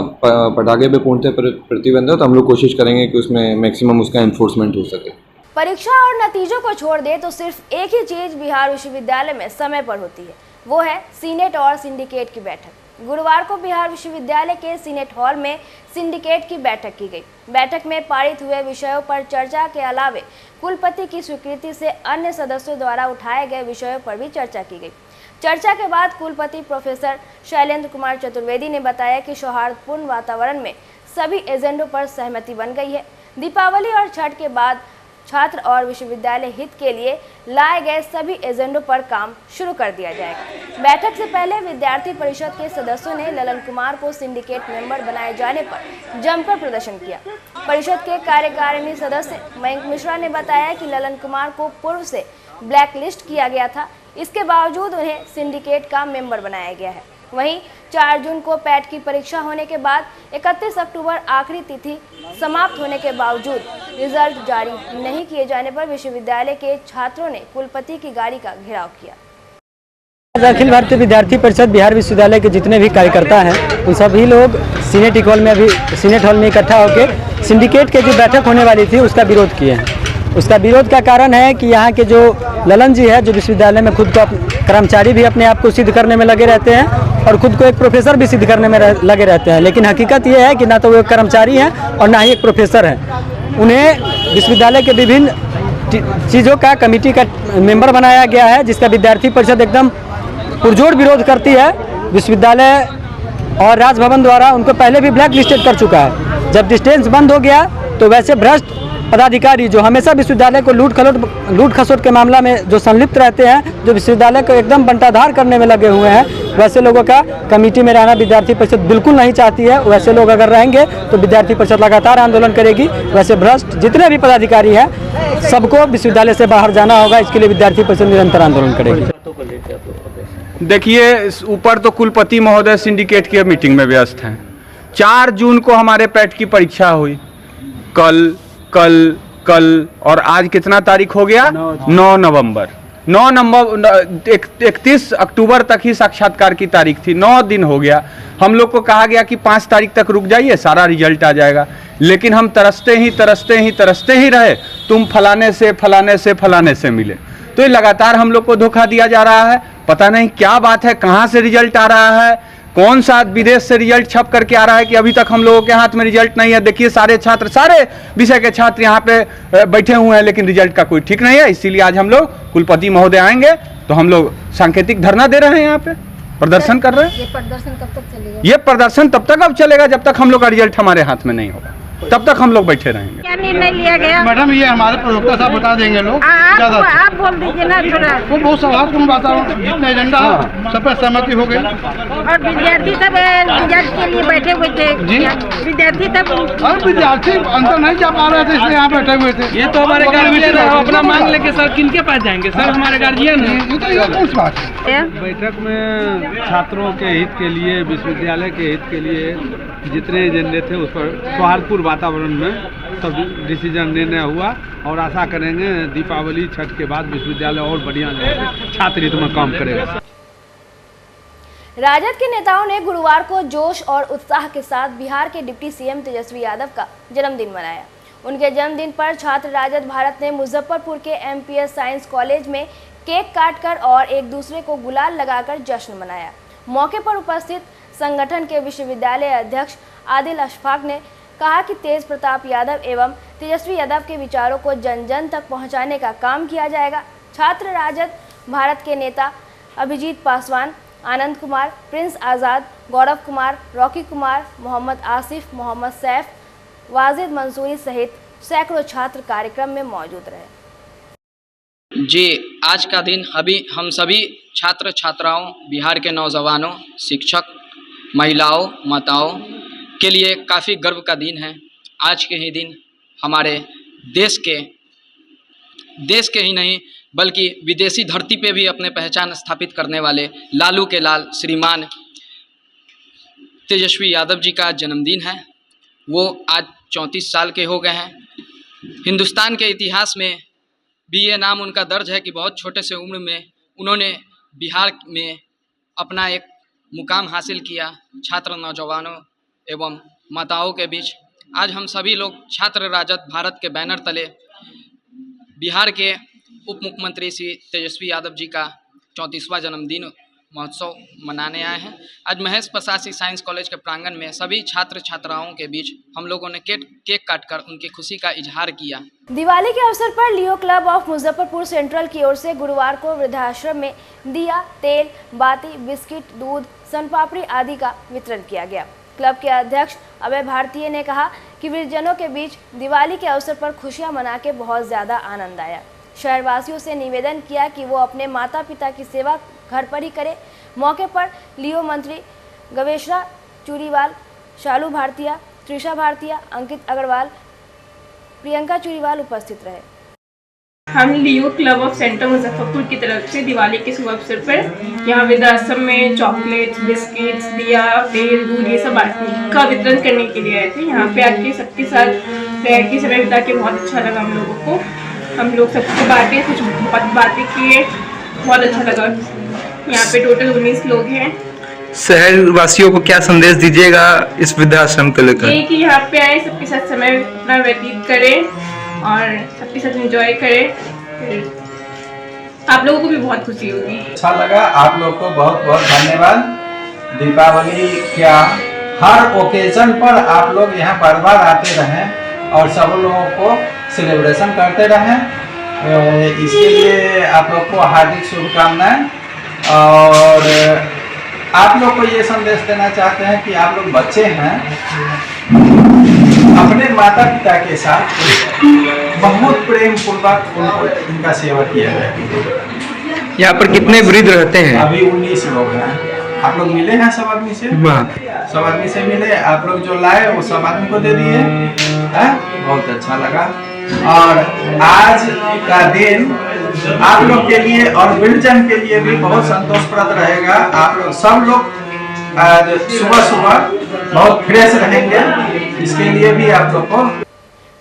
पटाखे पे पूर्णतः प्रतिबंध है, तो हम लोग कोशिश करेंगे कि उसमें मैक्सिमम उसका एनफोर्समेंट हो सके। परीक्षा और नतीजों को छोड़ दे तो सिर्फ एक ही चीज बिहार विश्वविद्यालय में समय पर होती है, वो है सीनेट और सिंडिकेट की बैठक। गुरुवार को बिहार विश्वविद्यालय के सीनेट हॉल में सिंडिकेट की बैठक की गई। बैठक में पारित हुए विषयों पर चर्चा के अलावे कुलपति की स्वीकृति से अन्य सदस्यों द्वारा उठाए गए विषयों पर भी चर्चा की गई। चर्चा के बाद कुलपति प्रोफेसर शैलेंद्र कुमार चतुर्वेदी ने बताया कि सौहार्दपूर्ण वातावरण में सभी एजेंडों पर सहमति बन गई है। दीपावली और छठ के बाद छात्र और विश्वविद्यालय हित के लिए लाए गए सभी एजेंडों पर काम शुरू कर दिया जाएगा। बैठक से पहले विद्यार्थी परिषद के सदस्यों ने ललन कुमार को सिंडिकेट मेंबर बनाए जाने पर जमकर प्रदर्शन किया। परिषद के कार्यकारिणी सदस्य मयंक मिश्रा ने बताया कि ललन कुमार को पूर्व से ब्लैक लिस्ट किया गया था, इसके बावजूद उन्हें सिंडिकेट का मेंबर बनाया गया है। वहीं 4 जून को पैट की परीक्षा होने के बाद 31 अक्टूबर आखिरी तिथि समाप्त होने के बावजूद रिजल्ट जारी नहीं किए जाने पर विश्वविद्यालय के छात्रों ने कुलपति की गाड़ी का घेराव किया। अखिल भारतीय विद्यार्थी परिषद बिहार विश्वविद्यालय के जितने भी कार्यकर्ता हैं उन सभी लोग सीनेट हॉल में इकट्ठा होकर सिंडिकेट के जो बैठक होने वाली थी उसका विरोध किए हैं। उसका विरोध का कारण है कि यहाँ के जो ललन जी है, जो विश्वविद्यालय में खुद को कर्मचारी भी अपने आप को सिद्ध करने में लगे रहते हैं और खुद को एक प्रोफेसर भी सिद्ध करने में लगे रहते हैं, लेकिन हकीकत ये है कि ना तो वो एक कर्मचारी हैं और ना ही एक प्रोफेसर हैं। उन्हें विश्वविद्यालय के विभिन्न चीज़ों का कमेटी का मेंबर बनाया गया है, जिसका विद्यार्थी परिषद एकदम पुरजोर विरोध करती है। विश्वविद्यालय और राजभवन द्वारा उनको पहले भी ब्लैक लिस्टेड कर चुका है। जब डिस्टेंस बंद हो गया तो वैसे भ्रष्ट पदाधिकारी जो हमेशा विश्वविद्यालय को लूट खसोट के मामला में जो संलिप्त रहते हैं, जो विश्वविद्यालय को एकदम बंटाधार करने में लगे हुए हैं, वैसे लोगों का कमेटी में रहना विद्यार्थी परिषद बिल्कुल नहीं चाहती है। वैसे लोग अगर रहेंगे तो विद्यार्थी परिषद लगातार आंदोलन करेगी। वैसे भ्रष्ट जितने भी पदाधिकारी हैं सबको विश्वविद्यालय से बाहर जाना होगा। इसके लिए विद्यार्थी परिषद निरंतर आंदोलन करेगी। देखिए, इस तो कुलपति महोदय सिंडिकेट की मीटिंग में व्यस्त हैं। 4 जून को हमारे पैट की परीक्षा हुई, कल और आज कितना तारीख हो गया? 9 नवंबर। 31 अक्टूबर तक ही साक्षात्कार की तारीख थी। 9 दिन हो गया। हम लोग को कहा गया कि 5 तारीख तक रुक जाइए, सारा रिजल्ट आ जाएगा। लेकिन हम तरसते ही रहे, तुम फलाने से मिले। तो ये लगातार हम लोग को धोखा दिया जा रहा है। पता नहीं क्या बात है, कहाँ से रिजल्ट आ रहा है, कौन सा विदेश से रिजल्ट छप करके आ रहा है कि अभी तक हम लोगों के हाथ में रिजल्ट नहीं है। देखिए, सारे विषय के छात्र यहाँ पे बैठे हुए हैं, लेकिन रिजल्ट का कोई ठीक नहीं है। इसीलिए आज हम लोग कुलपति महोदय आएंगे तो हम लोग सांकेतिक धरना दे रहे हैं, यहाँ पे प्रदर्शन कर रहे हैं। ये प्रदर्शन कब तक चलेगा? ये प्रदर्शन तब तक अब चलेगा जब तक हम लोग का रिजल्ट हमारे हाथ में नहीं होगा, तब तक हम लोग बैठे रहेंगे। क्या निर्णय लिया गया? मैडम, ये हमारे प्रवक्ता साहब बता देंगे। लोग आप बोल दीजिए ना थोड़ा। वो बहुत सवाल बात जितना एजेंडा सब पर सहमति हो गई। और विद्यार्थी सब रिजल्ट के लिए बैठे हुए थे जी। विद्यार्थी तब विद्यार्थी अंदर नहीं जा पा रहे थे, इसलिए यहाँ बैठे हुए थे। ये तो हमारे गार्जियन है, अपना मांग लेके सर किनके पास जाएंगे? सर हमारे गार्जियन है। ये तो कौन बात है? बैठक में छात्रों के हित के लिए, विश्वविद्यालय के हित के लिए जितने एजेंडे थे उस पर सौहार्दपूर्ण वातावरण में सब डिसीजन निर्णय हुआ। और आशा करेंगे दीपावली छठ के बाद विश्वविद्यालय और बढ़िया छात्र हित में काम करेगा। राजद के नेताओं ने गुरुवार को जोश और उत्साह के साथ बिहार के डिप्टी सीएम तेजस्वी यादव का जन्मदिन मनाया। उनके जन्मदिन पर छात्र राजद भारत ने मुजफ्फरपुर के एमपीएस साइंस कॉलेज में केक काटकर और एक दूसरे को गुलाल लगाकर जश्न मनाया। मौके पर उपस्थित संगठन के विश्वविद्यालय अध्यक्ष आदिल अशफाक ने कहा कि तेज प्रताप यादव एवं तेजस्वी यादव के विचारों को जन जन तक पहुंचाने का काम किया जाएगा। छात्र राजद भारत के नेता अभिजीत पासवान, आनंद कुमार, प्रिंस आज़ाद, गौरव कुमार, रॉकी कुमार, मोहम्मद आसिफ, मोहम्मद सैफ, वाजिद मंसूरी सहित सैकड़ों छात्र कार्यक्रम में मौजूद रहे। जी, आज का दिन हम सभी छात्र छात्राओं, बिहार के नौजवानों, शिक्षक, महिलाओं, माताओं के लिए काफ़ी गर्व का दिन है। आज के ही दिन हमारे देश के ही नहीं बल्कि विदेशी धरती पे भी अपने पहचान स्थापित करने वाले लालू के लाल श्रीमान तेजस्वी यादव जी का जन्मदिन है। वो आज 34 साल के हो गए हैं। हिंदुस्तान के इतिहास में भी ये नाम उनका दर्ज है कि बहुत छोटे से उम्र में उन्होंने बिहार में अपना एक मुकाम हासिल किया छात्र नौजवानों एवं माताओं के बीच। आज हम सभी लोग छात्र राजद भारत के बैनर तले बिहार के उप मुख्यमंत्री श्री तेजस्वी यादव जी का 34वां जन्मदिन महोत्सव मनाने आए हैं। आज महेश प्रसासी साइंस कॉलेज के प्रांगण में सभी छात्र छात्राओं के बीच हम लोगों ने केक काटकर उनकी खुशी का इजहार किया। दिवाली के अवसर पर लियो क्लब ऑफ मुजफ्फरपुर सेंट्रल की ओर से गुरुवार को वृद्धाश्रम में दिया, तेल, बाती, बिस्किट, दूध, सोनपापड़ी आदि का वितरण किया गया। क्लब के अध्यक्ष अभय भारतीय ने कहा कि वृद्धजनों के बीच दिवाली के अवसर पर खुशियां मना के बहुत ज़्यादा आनंद आया। शहरवासियों से निवेदन किया कि वो अपने माता पिता की सेवा घर पर ही करें। मौके पर लियो मंत्री गवेशरा चूरीवाल, शालू भारतीय, त्रिशा भारतीय, अंकित अग्रवाल, प्रियंका चूरीवाल उपस्थित रहे। हम लियो क्लब ऑफ सेंटर मुजफ्फरपुर की तरफ से दिवाली के शुभ अवसर पर यहाँ वृद्धाश्रम में चॉकलेट, बिस्किट्स, दिया, तेल, दूध ये सब का वितरण करने के लिए आए थे। यहाँ पे आके सबके साथ रह के समय बिता के बहुत अच्छा लगा हम लोगों को। हम लोग सबको बातें कुछ बातें किए, बहुत अच्छा लगा। यहाँ पे टोटल 19 लोग हैं। शहर वासियों को क्या संदेश दीजिएगा इस वृद्धाश्रम को लेकर? ये कि यहाँ पे आए, सबके साथ समय अपना व्यतीत करें और सबके साथ एंजॉय करें। आप लोगों को भी बहुत खुशी होगी। अच्छा लगा। आप लोग को बहुत बहुत धन्यवाद। दीपावली क्या हर ओकेजन पर आप लोग यहाँ बार बार आते रहें और सब लोगों को सेलिब्रेशन करते रहें। इसके लिए आप लोग को हार्दिक शुभकामनाएं। और आप लोग को ये संदेश देना चाहते हैं कि आप लोग बच्चे हैं, अपने माता पिता के साथ बहुत प्रेम पूर्वक उनको इनका सेवा किया गया। यहाँ पर कितने वृद्ध रहते हैं? अभी 19 लोग हैं। आप लोग मिले हैं सब आदमी से? सब आदमी से मिले। आप लोग जो लाए वो सब आदमी को दे दिए, बहुत अच्छा लगा। और आज का दिन आप लोग के लिए और वृद्धजन के लिए भी बहुत संतोषप्रद रहेगा। आप लोग सब लोग आज सुबह सुबह बहुत फ्रेश रहेंगे, इसके लिए भी आप लोग को।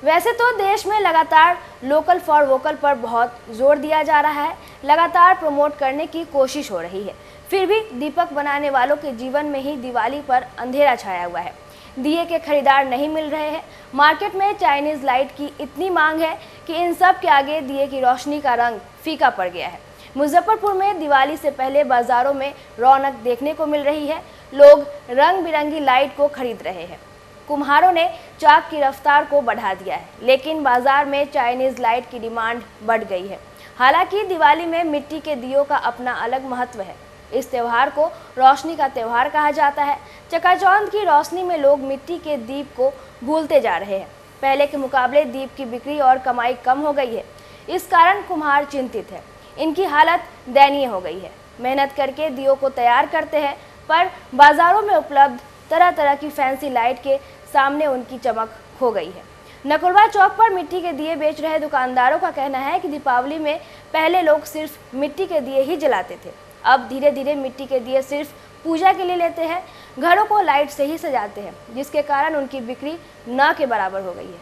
वैसे तो देश में लगातार लोकल फॉर वोकल पर बहुत जोर दिया जा रहा है, लगातार प्रमोट करने की कोशिश हो रही है, फिर भी दीपक बनाने वालों के जीवन में ही दिवाली पर अंधेरा छाया हुआ है। दिए के खरीदार नहीं मिल रहे हैं। मार्केट में चाइनीज लाइट की इतनी मांग है कि इन सब के आगे दिए की रोशनी का रंग फीका पड़ गया है। मुजफ्फरपुर में दिवाली से पहले बाजारों में रौनक देखने को मिल रही है। लोग रंग बिरंगी लाइट को खरीद रहे हैं। कुम्हारों ने चाक की रफ्तार को बढ़ा दिया है, लेकिन बाजार में चाइनीज लाइट की डिमांड बढ़ गई है। हालांकि दिवाली में मिट्टी के दियों का अपना अलग महत्व है। इस त्यौहार को रोशनी का त्यौहार कहा जाता है। चकाचौंध की रोशनी में लोग मिट्टी के दीप को भूलते जा रहे हैं। पहले के मुकाबले दीप की बिक्री और कमाई कम हो गई है। इस कारण कुम्हार चिंतित है। इनकी हालत दयनीय हो गई है। मेहनत करके दियों को तैयार करते हैं, पर बाजारों में उपलब्ध तरह तरह की फैंसी लाइट के सामने उनकी चमक खो गई है। नकुलवा चौक पर मिट्टी के दिए बेच रहे दुकानदारों का कहना है कि दीपावली में पहले लोग सिर्फ मिट्टी के दिए ही जलाते थे। अब धीरे धीरे मिट्टी के दिए सिर्फ पूजा के लिए लेते हैं, घरों को लाइट से ही सजाते हैं, जिसके कारण उनकी बिक्री न के बराबर हो गई है।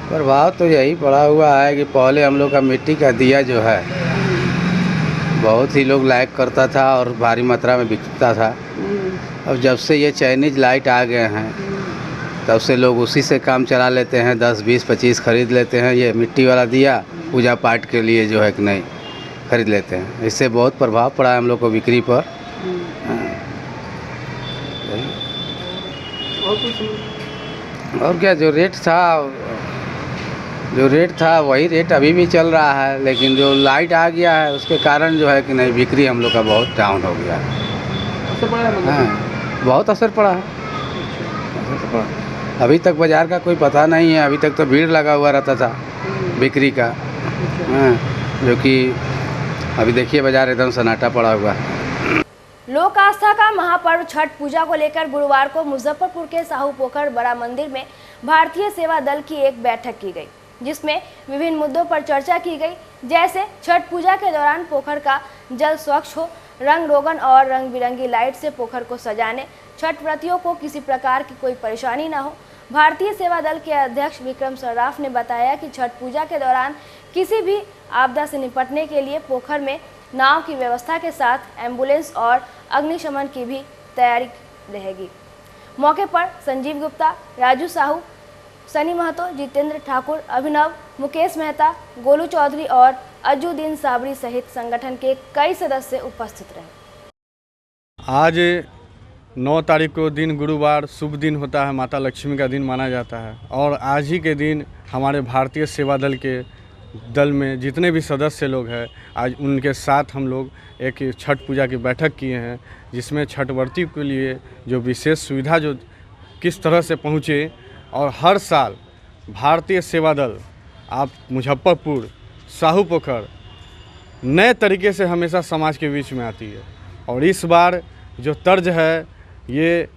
प्रभाव तो यही पड़ा हुआ है कि पहले हम लोग का मिट्टी का दिया जो है बहुत ही लोग लाइक करता था और भारी मात्रा में बिकता था। अब जब से ये चाइनीज लाइट आ गए हैं तब से लोग उसी से काम चला लेते हैं। 10, 20, 25 खरीद लेते हैं। ये मिट्टी वाला दिया पूजा पाठ के लिए जो है कि नहीं खरीद लेते हैं। इससे बहुत प्रभाव पड़ा है हम लोग को बिक्री पर। और क्या जो रेट था वही रेट अभी भी चल रहा है, लेकिन जो लाइट आ गया है उसके कारण जो है कि नहीं बिक्री हम लोग का बहुत डाउन हो गया है। बहुत असर पड़ा है। अभी तक बाज़ार का कोई पता नहीं है। अभी तक तो भीड़ लगा हुआ रहता था बिक्री का, जो कि अभी देखिए बाज़ार एकदम सन्नाटा पड़ा हुआ है। लोक आस्था का महापर्व छठ पूजा को लेकर गुरुवार को मुजफ्फरपुर के साहू पोखर बड़ा मंदिर में भारतीय सेवा दल की एक बैठक की गई, जिसमें विभिन्न मुद्दों पर चर्चा की गई, जैसे छठ पूजा के दौरान पोखर का जल स्वच्छ हो, रंग रोगन और रंग बिरंगी लाइट से पोखर को सजाने, छठ व्रतियों को किसी प्रकार की कोई परेशानी न हो। भारतीय सेवा दल के अध्यक्ष विक्रम सर्राफ ने बताया कि छठ पूजा के दौरान किसी भी आपदा से निपटने के लिए पोखर में नाव की व्यवस्था के साथ एम्बुलेंस और अग्निशमन की भी तैयारी रहेगी। मौके पर संजीव गुप्ता, राजू साहू, सनी महतो, जितेंद्र ठाकुर, अभिनव, मुकेश मेहता, गोलू चौधरी और अजुद्दीन साबरी सहित संगठन के कई सदस्य उपस्थित रहे। आज 9 तारीख को दिन गुरुवार शुभ दिन होता है, माता लक्ष्मी का दिन माना जाता है। और आज ही के दिन हमारे भारतीय सेवा दल के दल में जितने भी सदस्य लोग हैं, आज उनके साथ हम लोग एक छठ पूजा की बैठक किए हैं, जिसमें छठ व्रती के लिए जो विशेष सुविधा जो किस तरह से पहुँचे। और हर साल भारतीय सेवा दल आप मुजफ्फरपुर साहू पोखर नए तरीके से हमेशा समाज के बीच में आती है। और इस बार जो तर्ज है ये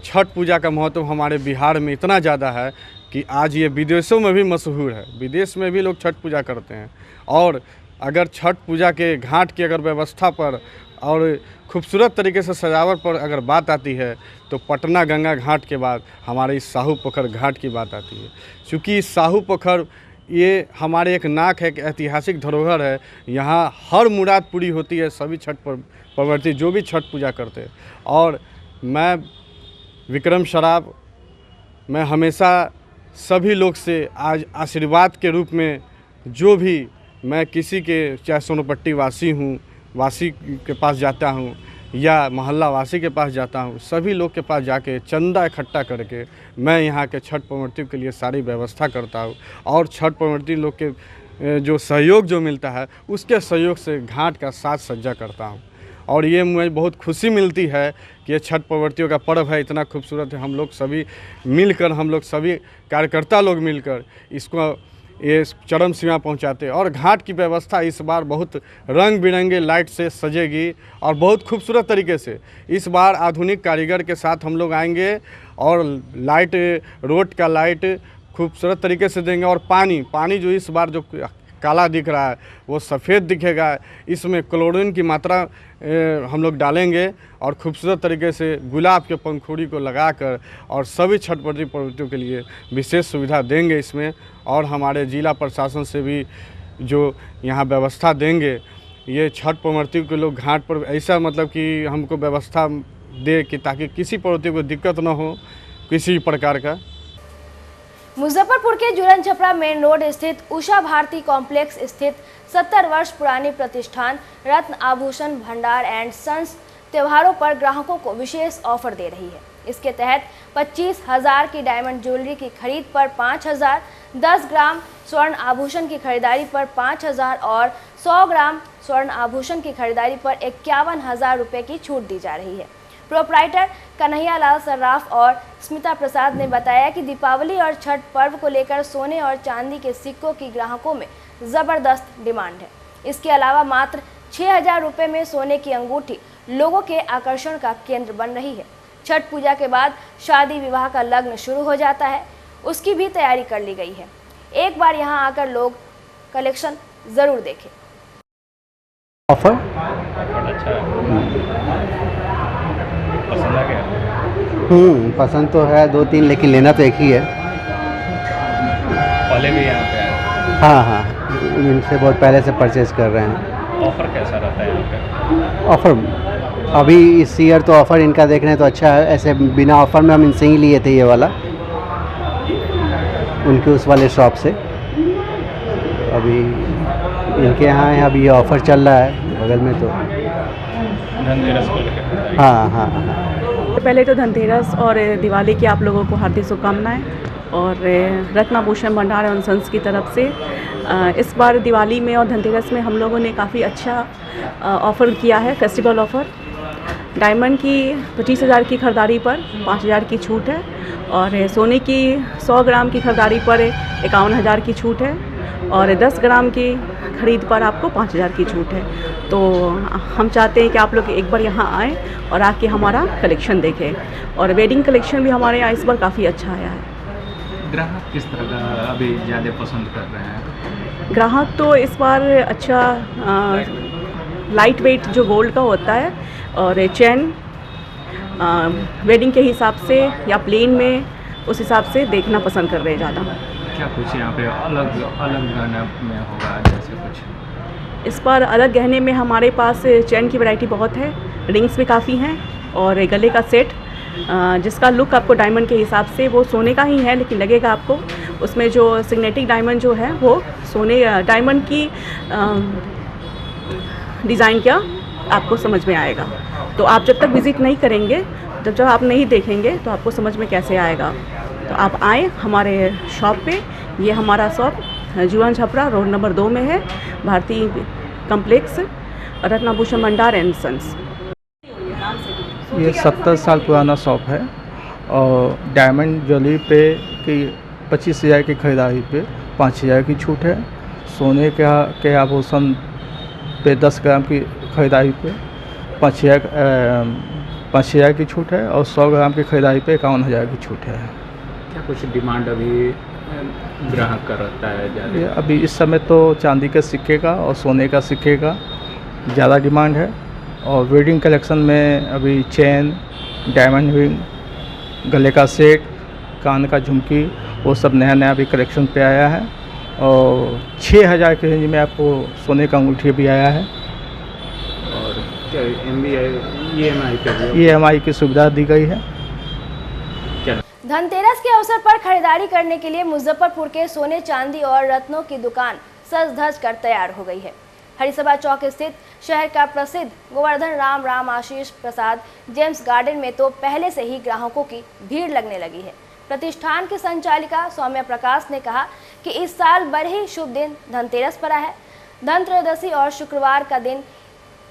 छठ पूजा का महत्व हमारे बिहार में इतना ज़्यादा है कि आज ये विदेशों में भी मशहूर है। विदेश में भी लोग छठ पूजा करते हैं। और अगर छठ पूजा के घाट की अगर व्यवस्था पर और खूबसूरत तरीके से सजावट पर अगर बात आती है तो पटना गंगा घाट के बाद हमारे इस साहू पोखर घाट की बात आती है। चूँकि साहू पोखर ये हमारे एक नाक है, एक ऐतिहासिक धरोहर है। यहाँ हर मुराद पूरी होती है सभी छठ प्रवर्ती जो भी छठ पूजा करते हैं। और मैं विक्रम सराफ, मैं हमेशा सभी लोग से आज आशीर्वाद के रूप में जो भी मैं किसी के चाहे सोनपट्टी वासी के पास जाता हूँ या मोहल्ला वासी के पास जाता हूँ, सभी लोग के पास जाके चंदा इकट्ठा करके मैं यहाँ के छठ प्रवर्तियों के लिए सारी व्यवस्था करता हूँ। और छठ प्रवर्ती लोग के जो सहयोग जो मिलता है उसके सहयोग से घाट का साज सज्जा करता हूँ। और ये मुझे बहुत खुशी मिलती है कि ये छठ प्रवर्तियों का पर्व है, इतना खूबसूरत है। हम लोग सभी मिलकर, हम लोग सभी कार्यकर्ता लोग मिलकर इसको ये चरम सीमा पहुंचाते हैं। और घाट की व्यवस्था इस बार बहुत रंग बिरंगे लाइट से सजेगी और बहुत खूबसूरत तरीके से। इस बार आधुनिक कारीगर के साथ हम लोग आएंगे और लाइट, रोड का लाइट खूबसूरत तरीके से देंगे। और पानी जो इस बार जो काला दिख रहा है वो सफ़ेद दिखेगा। इसमें क्लोरीन की मात्रा हम लोग डालेंगे और खूबसूरत तरीके से गुलाब के पंखुड़ी को लगाकर और सभी छठ प्रवर्तियों के लिए विशेष सुविधा देंगे इसमें। और हमारे जिला प्रशासन से भी जो यहाँ व्यवस्था देंगे, ये छठ प्रवर्तियों के लोग घाट पर ऐसा मतलब कि हमको व्यवस्था दे कि ताकि किसी प्रवर्ति को दिक्कत ना हो किसी प्रकार का। मुजफ्फरपुर के जुरन छपरा मेन रोड स्थित उषा भारती कॉम्प्लेक्स स्थित 70 वर्ष पुरानी प्रतिष्ठान रत्न आभूषण भंडार एंड सन्स त्योहारों पर ग्राहकों को विशेष ऑफर दे रही है। इसके तहत 25,000 की डायमंड ज्वेलरी की खरीद पर 5,000, 10 ग्राम स्वर्ण आभूषण की खरीदारी पर 5,000 और 100 ग्राम स्वर्ण आभूषण की खरीदारी पर 51,000 रुपये की छूट दी जा रही है। प्रोप्राइटर कन्हैया लाल सर्राफ और स्मिता प्रसाद ने बताया कि दीपावली और छठ पर्व को लेकर सोने और चांदी के सिक्कों की ग्राहकों में ज़बरदस्त डिमांड है। इसके अलावा मात्र 6,000 रुपये में सोने की अंगूठी लोगों के आकर्षण का केंद्र बन रही है। छठ पूजा के बाद शादी विवाह का लग्न शुरू हो जाता है, उसकी भी तैयारी कर ली गई है। एक बार यहाँ आकर लोग कलेक्शन ज़रूर देखें। ऑफर पसंद आ गया? पसंद तो है 2-3, लेकिन लेना तो एक ही है। पहले भी यहाँ पे आए? हाँ, इनसे बहुत पहले से परचेज कर रहे हैं। ऑफर कैसा रहता है यहाँ पे? ऑफर अभी इस ईयर तो ऑफर इनका देख रहे हैं तो अच्छा है। ऐसे बिना ऑफर में हम इनसे ही लिए थे ये वाला, उनके उस वाले शॉप से। अभी इनके यहाँ है, अभी ये ऑफर चल रहा है बगल में तो। धनतेरस को लेकर? हाँ। पहले तो धनतेरस और दिवाली की आप लोगों को हार्दिक शुभकामनाएं। और रत्नाभूषण भंडार एवं सन्स की तरफ से इस बार दिवाली में और धनतेरस में हम लोगों ने काफ़ी अच्छा ऑफ़र किया है, फेस्टिवल ऑफ़र। डायमंड की 25,000 की खरीदारी पर 5,000 की छूट है और सोने की 100 ग्राम की खरीदारी पर 51,000 की छूट है और 10 ग्राम की खरीद पर आपको 5,000 की छूट है। तो हम चाहते हैं कि आप लोग एक बार यहाँ आएँ और आके हमारा कलेक्शन देखें। और वेडिंग कलेक्शन भी हमारे यहाँ इस बार काफ़ी अच्छा आया है। ग्राहक किस तरह का अभी ज़्यादा पसंद कर रहे हैं? ग्राहक तो इस बार अच्छा लाइट वेट जो गोल्ड का होता है और चैन वेडिंग के हिसाब से या प्लेन में उस हिसाब से देखना पसंद कर रहे हैं ज़्यादा। क्या कुछ यहाँ पे अलग गहने में होगा जैसे कुछ? इस बार अलग गहने में हमारे पास चैन की वैरायटी बहुत है, रिंग्स भी काफ़ी हैं और गले का सेट जिसका लुक आपको डायमंड के हिसाब से वो सोने का ही है, लेकिन लगेगा आपको उसमें जो सिग्नेटिक डायमंड जो है वो सोने डायमंड की डिज़ाइन का आपको समझ में आएगा। तो आप जब तक विज़िट नहीं करेंगे, जब आप नहीं देखेंगे तो आपको समझ में कैसे आएगा। तो आप आएँ हमारे शॉप पे। ये हमारा shop Juran Chhapra road number 2 में है, भारतीय कॉम्प्लेक्स रत्नाभूषण भंडार एंड सन्स। ये 70 साल पुराना शॉप है और डायमंड ज्वेलरी पे की 25,000 की खरीदारी पे 5,000 की छूट है। सोने के आभूषण पे 10 ग्राम की खरीदारी पे 5,000 की छूट है और 100 ग्राम की खरीदारी पे 51,000 की छूट है। क्या कुछ डिमांड अभी ग्राहक का रहता है ज़्यादा? अभी इस समय तो चांदी के सिक्के का और सोने का सिक्के का ज़्यादा डिमांड है। और वेडिंग कलेक्शन में अभी चेन, डायमंड रिंग, गले का सेट, कान का झुमकी, वो सब नया अभी कलेक्शन पे आया है। और 6,000 के रेंज में आपको सोने का अंगूठी भी आया है। और EMI की सुविधा दी गई है। धनतेरस के अवसर पर खरीदारी करने के लिए मुजफ्फरपुर के सोने चांदी और रत्नों की दुकान सज धज कर तैयार हो गई है। हरिसभा चौक स्थित शहर का प्रसिद्ध गोवर्धन राम आशीष प्रसाद जेम्स गार्डन में तो पहले से ही ग्राहकों की भीड़ लगने लगी है। प्रतिष्ठान की संचालिका सौम्या प्रकाश ने कहा कि इस साल बड़े ही शुभ दिन धनतेरस पड़ा है। धनत्रयोदशी और शुक्रवार का दिन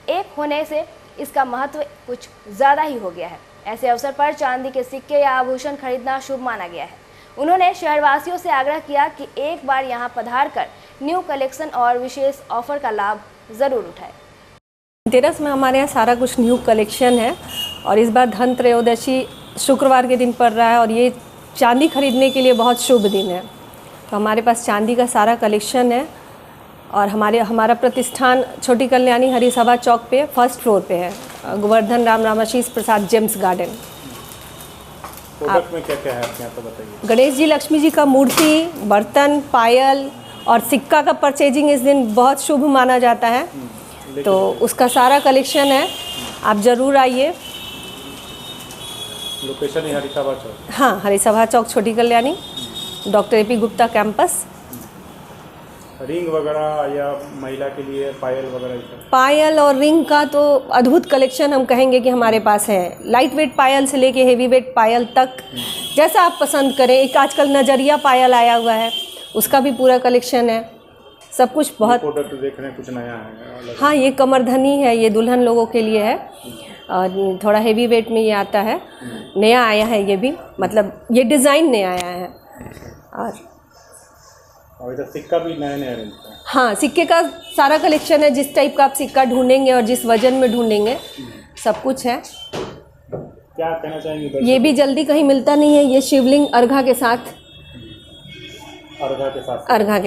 एक होने से इसका महत्व कुछ ज़्यादा ही हो गया है। ऐसे अवसर पर चांदी के सिक्के या आभूषण खरीदना शुभ माना गया है। उन्होंने शहरवासियों से आग्रह किया कि एक बार यहां पधारकर न्यू कलेक्शन और विशेष ऑफर का लाभ ज़रूर उठाएं। धनतेरस में हमारे यहाँ सारा कुछ न्यू कलेक्शन है और इस बार धन त्रयोदशी शुक्रवार के दिन पड़ रहा है और ये चांदी खरीदने के लिए बहुत शुभ दिन है। तो हमारे पास चांदी का सारा कलेक्शन है और हमारा प्रतिष्ठान छोटी कल्याणी हरिसभा चौक पे फर्स्ट फ्लोर पे है, गोवर्धन राम रामाशीष प्रसाद जेम्स गार्डन। प्रोडक्ट में क्या-क्या है आपके यहाँ तो बताइए। गणेश जी लक्ष्मी जी का मूर्ति, बर्तन, पायल और सिक्का का परचेजिंग इस दिन बहुत शुभ माना जाता है, तो उसका सारा कलेक्शन है, आप ज़रूर आइए। लोकेशन है हरिसभा चौक। हाँ, Harisabha Chowk Chhoti Kalyani, doctor A P. Gupta campus. Ring वगैरह या महिला के लिए पायल वगैरह? पायल और रिंग का तो अद्भुत कलेक्शन हम कहेंगे कि हमारे पास है। लाइट वेट पायल से लेके हेवी वेट पायल तक, जैसा आप पसंद करें। एक आजकल नजरिया पायल आया हुआ है, उसका भी पूरा कलेक्शन है। सब कुछ बहुत प्रोडक्ट देख रहे हैं, कुछ नया है। हाँ, ये कमरधनी है, ये दुल्हन लोगों के लिए है और थोड़ा हेवी वेट में ये आता है, नया आया है ये भी, मतलब ये डिज़ाइन नया आया है। और इधर सिक्का भी नया नया है। हाँ, सिक्के का सारा कलेक्शन है, जिस टाइप का आप सिक्का ढूंढेंगे और जिस वजन में ढूंढेंगे सब कुछ है। क्या कहना चाहेंगे? ये भी जल्दी कहीं मिलता नहीं है, ये शिवलिंग अर्घा के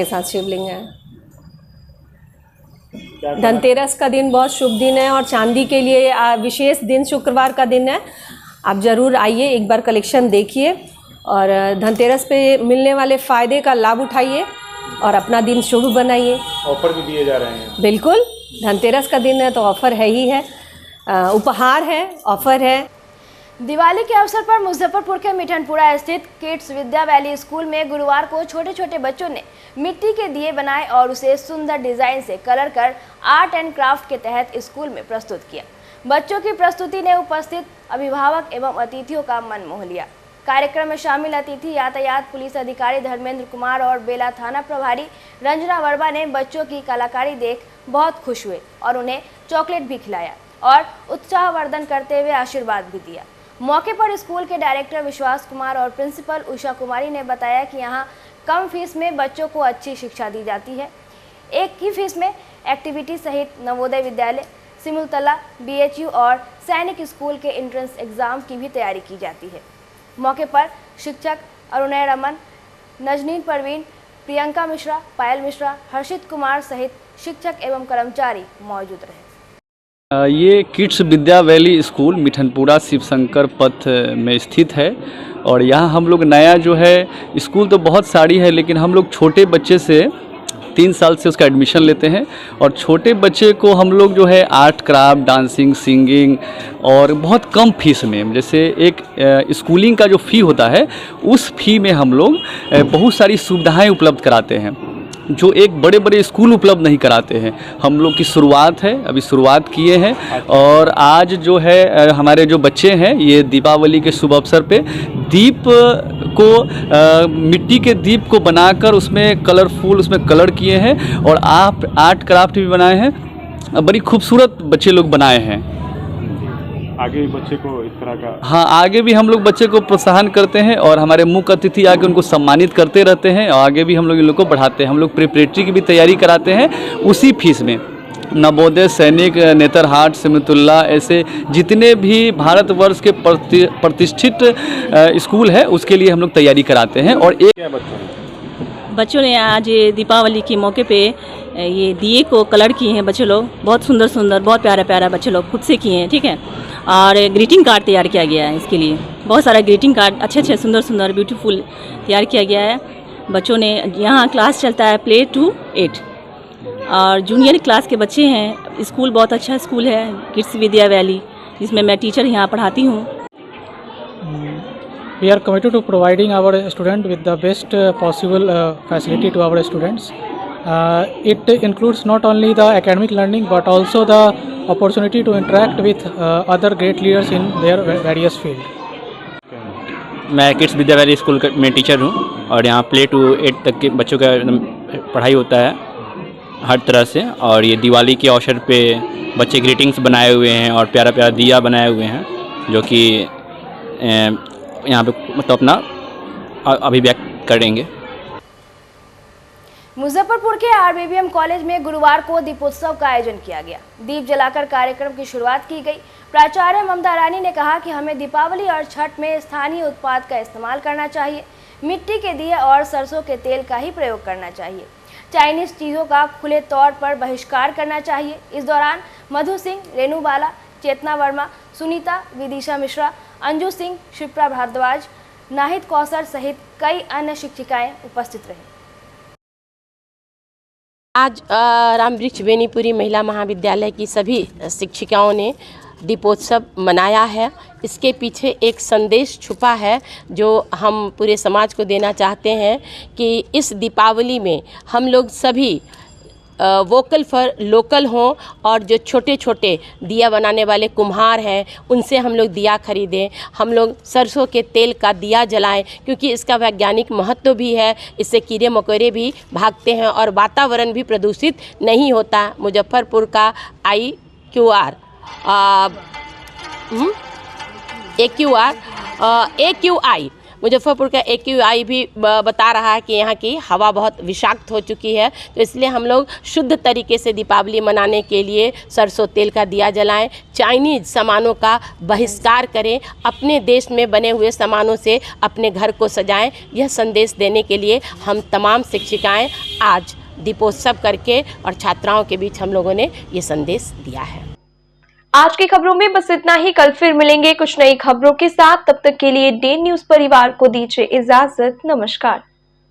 साथ शिवलिंग है। धनतेरस का दिन बहुत शुभ दिन है और चांदी के लिए विशेष दिन शुक्रवार का दिन है। आप ज़रूर आइए, एक बार कलेक्शन देखिए और धनतेरस पे मिलने वाले फ़ायदे का लाभ उठाइए और अपना दिन शुभ बनाइए। ऑफर भी दिए जा रहे हैं। बिल्कुल, धनतेरस का दिन है तो ऑफ़र है ही है, उपहार है, ऑफ़र है। दिवाली के अवसर पर मुजफ्फरपुर के मिठनपुरा स्थित किड्स विद्या वैली स्कूल में गुरुवार को छोटे छोटे बच्चों ने मिट्टी के दिए बनाए और उसे सुंदर डिजाइन से कलर कर आर्ट एंड क्राफ्ट के तहत स्कूल में प्रस्तुत किया। बच्चों की प्रस्तुति ने उपस्थित अभिभावक एवं अतिथियों का मन मोह लिया। कार्यक्रम में शामिल अतिथि यातायात पुलिस अधिकारी धर्मेंद्र कुमार और बेला थाना प्रभारी रंजना वर्मा ने बच्चों की कलाकारी देख बहुत खुश हुए और उन्हें चॉकलेट भी खिलाया और उत्साहवर्धन करते हुए आशीर्वाद भी दिया। मौके पर स्कूल के डायरेक्टर विश्वास कुमार और प्रिंसिपल उषा कुमारी ने बताया कि यहाँ कम फीस में बच्चों को अच्छी शिक्षा दी जाती है। एक ही फीस में एक्टिविटी सहित नवोदय विद्यालय, सिमुलतला, BHU और सैनिक स्कूल के एंट्रेंस एग्जाम की भी तैयारी की जाती है। मौके पर शिक्षक अरुणय रमन, नजनीन परवीन, प्रियंका मिश्रा, पायल मिश्रा, हर्षित कुमार सहित शिक्षक एवं कर्मचारी मौजूद रहे। ये किड्स विद्या वैली स्कूल मिठनपुरा शिवशंकर पथ में स्थित है और यहाँ हम लोग नया जो है, स्कूल तो बहुत सारी है लेकिन हम लोग छोटे बच्चे से 3 साल से उसका एडमिशन लेते हैं और छोटे बच्चे को हम लोग जो है आर्ट क्राफ्ट, डांसिंग, सिंगिंग और बहुत कम फीस में, जैसे एक स्कूलिंग का जो फ़ी होता है उस फ़ी में हम लोग बहुत सारी सुविधाएं उपलब्ध कराते हैं जो एक बड़े बड़े स्कूल उपलब्ध नहीं कराते हैं। हम लोग की शुरुआत है, अभी शुरुआत किए हैं और आज जो है हमारे जो बच्चे हैं ये दीपावली के शुभ अवसर पे दीप को मिट्टी के दीप को बनाकर उसमें कलरफुल उसमें कलर किए हैं और आर्ट क्राफ्ट भी बनाए हैं। बड़ी खूबसूरत बच्चे लोग बनाए हैं। आगे भी बच्चे को इस तरह का, हाँ, आगे भी हम लोग बच्चे को प्रोत्साहन करते हैं और हमारे मुख्य अतिथि आके उनको सम्मानित करते रहते हैं और आगे भी हम लोग इन लोग को बढ़ाते हैं। हम लोग प्रिपरेटरी की भी तैयारी कराते हैं उसी फीस में। नवोदय, सैनिक, नेतरहाट, सिमतुल्ला, ऐसे जितने भी भारतवर्ष के प्रतिष्ठित स्कूल है उसके लिए हम लोग तैयारी कराते हैं। और एक बच्चों ने आज दीपावली के मौके पे ये दिए को कलर किए हैं बच्चे लोग, बहुत सुंदर सुंदर, बहुत प्यारा प्यारा बच्चे लोग खुद से किए हैं, ठीक है। और ग्रीटिंग कार्ड तैयार किया गया है, इसके लिए बहुत सारा ग्रीटिंग कार्ड अच्छे अच्छे सुंदर सुंदर ब्यूटीफुल तैयार किया गया है। बच्चों ने, यहाँ क्लास चलता है प्ले टू 8 और जूनियर क्लास के बच्चे हैं। स्कूल बहुत अच्छा स्कूल है, किड्स विद्या वैली, जिसमें मैं टीचर यहाँ पढ़ाती हूँ। We are committed to providing our student with the best possible facility to our students. It includes not only the academic learning but also the opportunity to interact with other great leaders in their various field. मैं kids विद्या valley school में teacher हूँ और यहाँ play to 8 तक के बच्चों का पढ़ाई होता है हर तरह से। और ये दिवाली के अवसर पे बच्चे ग्रीटिंग्स बनाए हुए हैं और प्यारा प्यारा दिया बनाए हुए हैं, जो कि यहाँ पे मतलब अपना अभिव्यक्त करेंगे। मुजफ्फरपुर के आरबीबीएम कॉलेज में गुरुवार को दीपोत्सव का आयोजन किया गया। दीप जलाकर कार्यक्रम की शुरुआत की गई। प्राचार्य ममता रानी ने कहा कि हमें दीपावली और छठ में स्थानीय उत्पाद का इस्तेमाल करना चाहिए, मिट्टी के दिए और सरसों के तेल का ही प्रयोग करना चाहिए, चाइनीज चीज़ों का खुले तौर पर बहिष्कार करना चाहिए। इस दौरान मधु सिंह, रेणु बाला, चेतना वर्मा, सुनीता, विदिशा मिश्रा, अंजू सिंह, शिप्रा भारद्वाज, नाहिद कौसर सहित कई अन्य शिक्षिकाएं उपस्थित रहीं। आज रामवृक्ष बेनीपुरी महिला महाविद्यालय की सभी शिक्षिकाओं ने दीपोत्सव मनाया है। इसके पीछे एक संदेश छुपा है जो हम पूरे समाज को देना चाहते हैं कि इस दीपावली में हम लोग सभी वोकल फॉर लोकल हों और जो छोटे छोटे दिया बनाने वाले कुम्हार हैं उनसे हम लोग दिया खरीदें। हम लोग सरसों के तेल का दिया जलाएं क्योंकि इसका वैज्ञानिक महत्व भी है। इससे कीड़े मकोड़े भी भागते हैं और वातावरण भी प्रदूषित नहीं होता। मुजफ्फरपुर का AQI मुजफ्फरपुर का AQI भी बता रहा है कि यहाँ की हवा बहुत विषाक्त हो चुकी है। तो इसलिए हम लोग शुद्ध तरीके से दीपावली मनाने के लिए सरसों तेल का दिया जलाएं, चाइनीज सामानों का बहिष्कार करें, अपने देश में बने हुए सामानों से अपने घर को सजाएं। यह संदेश देने के लिए हम तमाम शिक्षिकाएं आज दीपोत्सव करके और छात्राओं के बीच हम लोगों ने ये संदेश दिया है। आज की खबरों में बस इतना ही। कल फिर मिलेंगे कुछ नई खबरों के साथ। तब तक के लिए डे न्यूज़ परिवार को दीजिए इजाजत। नमस्कार।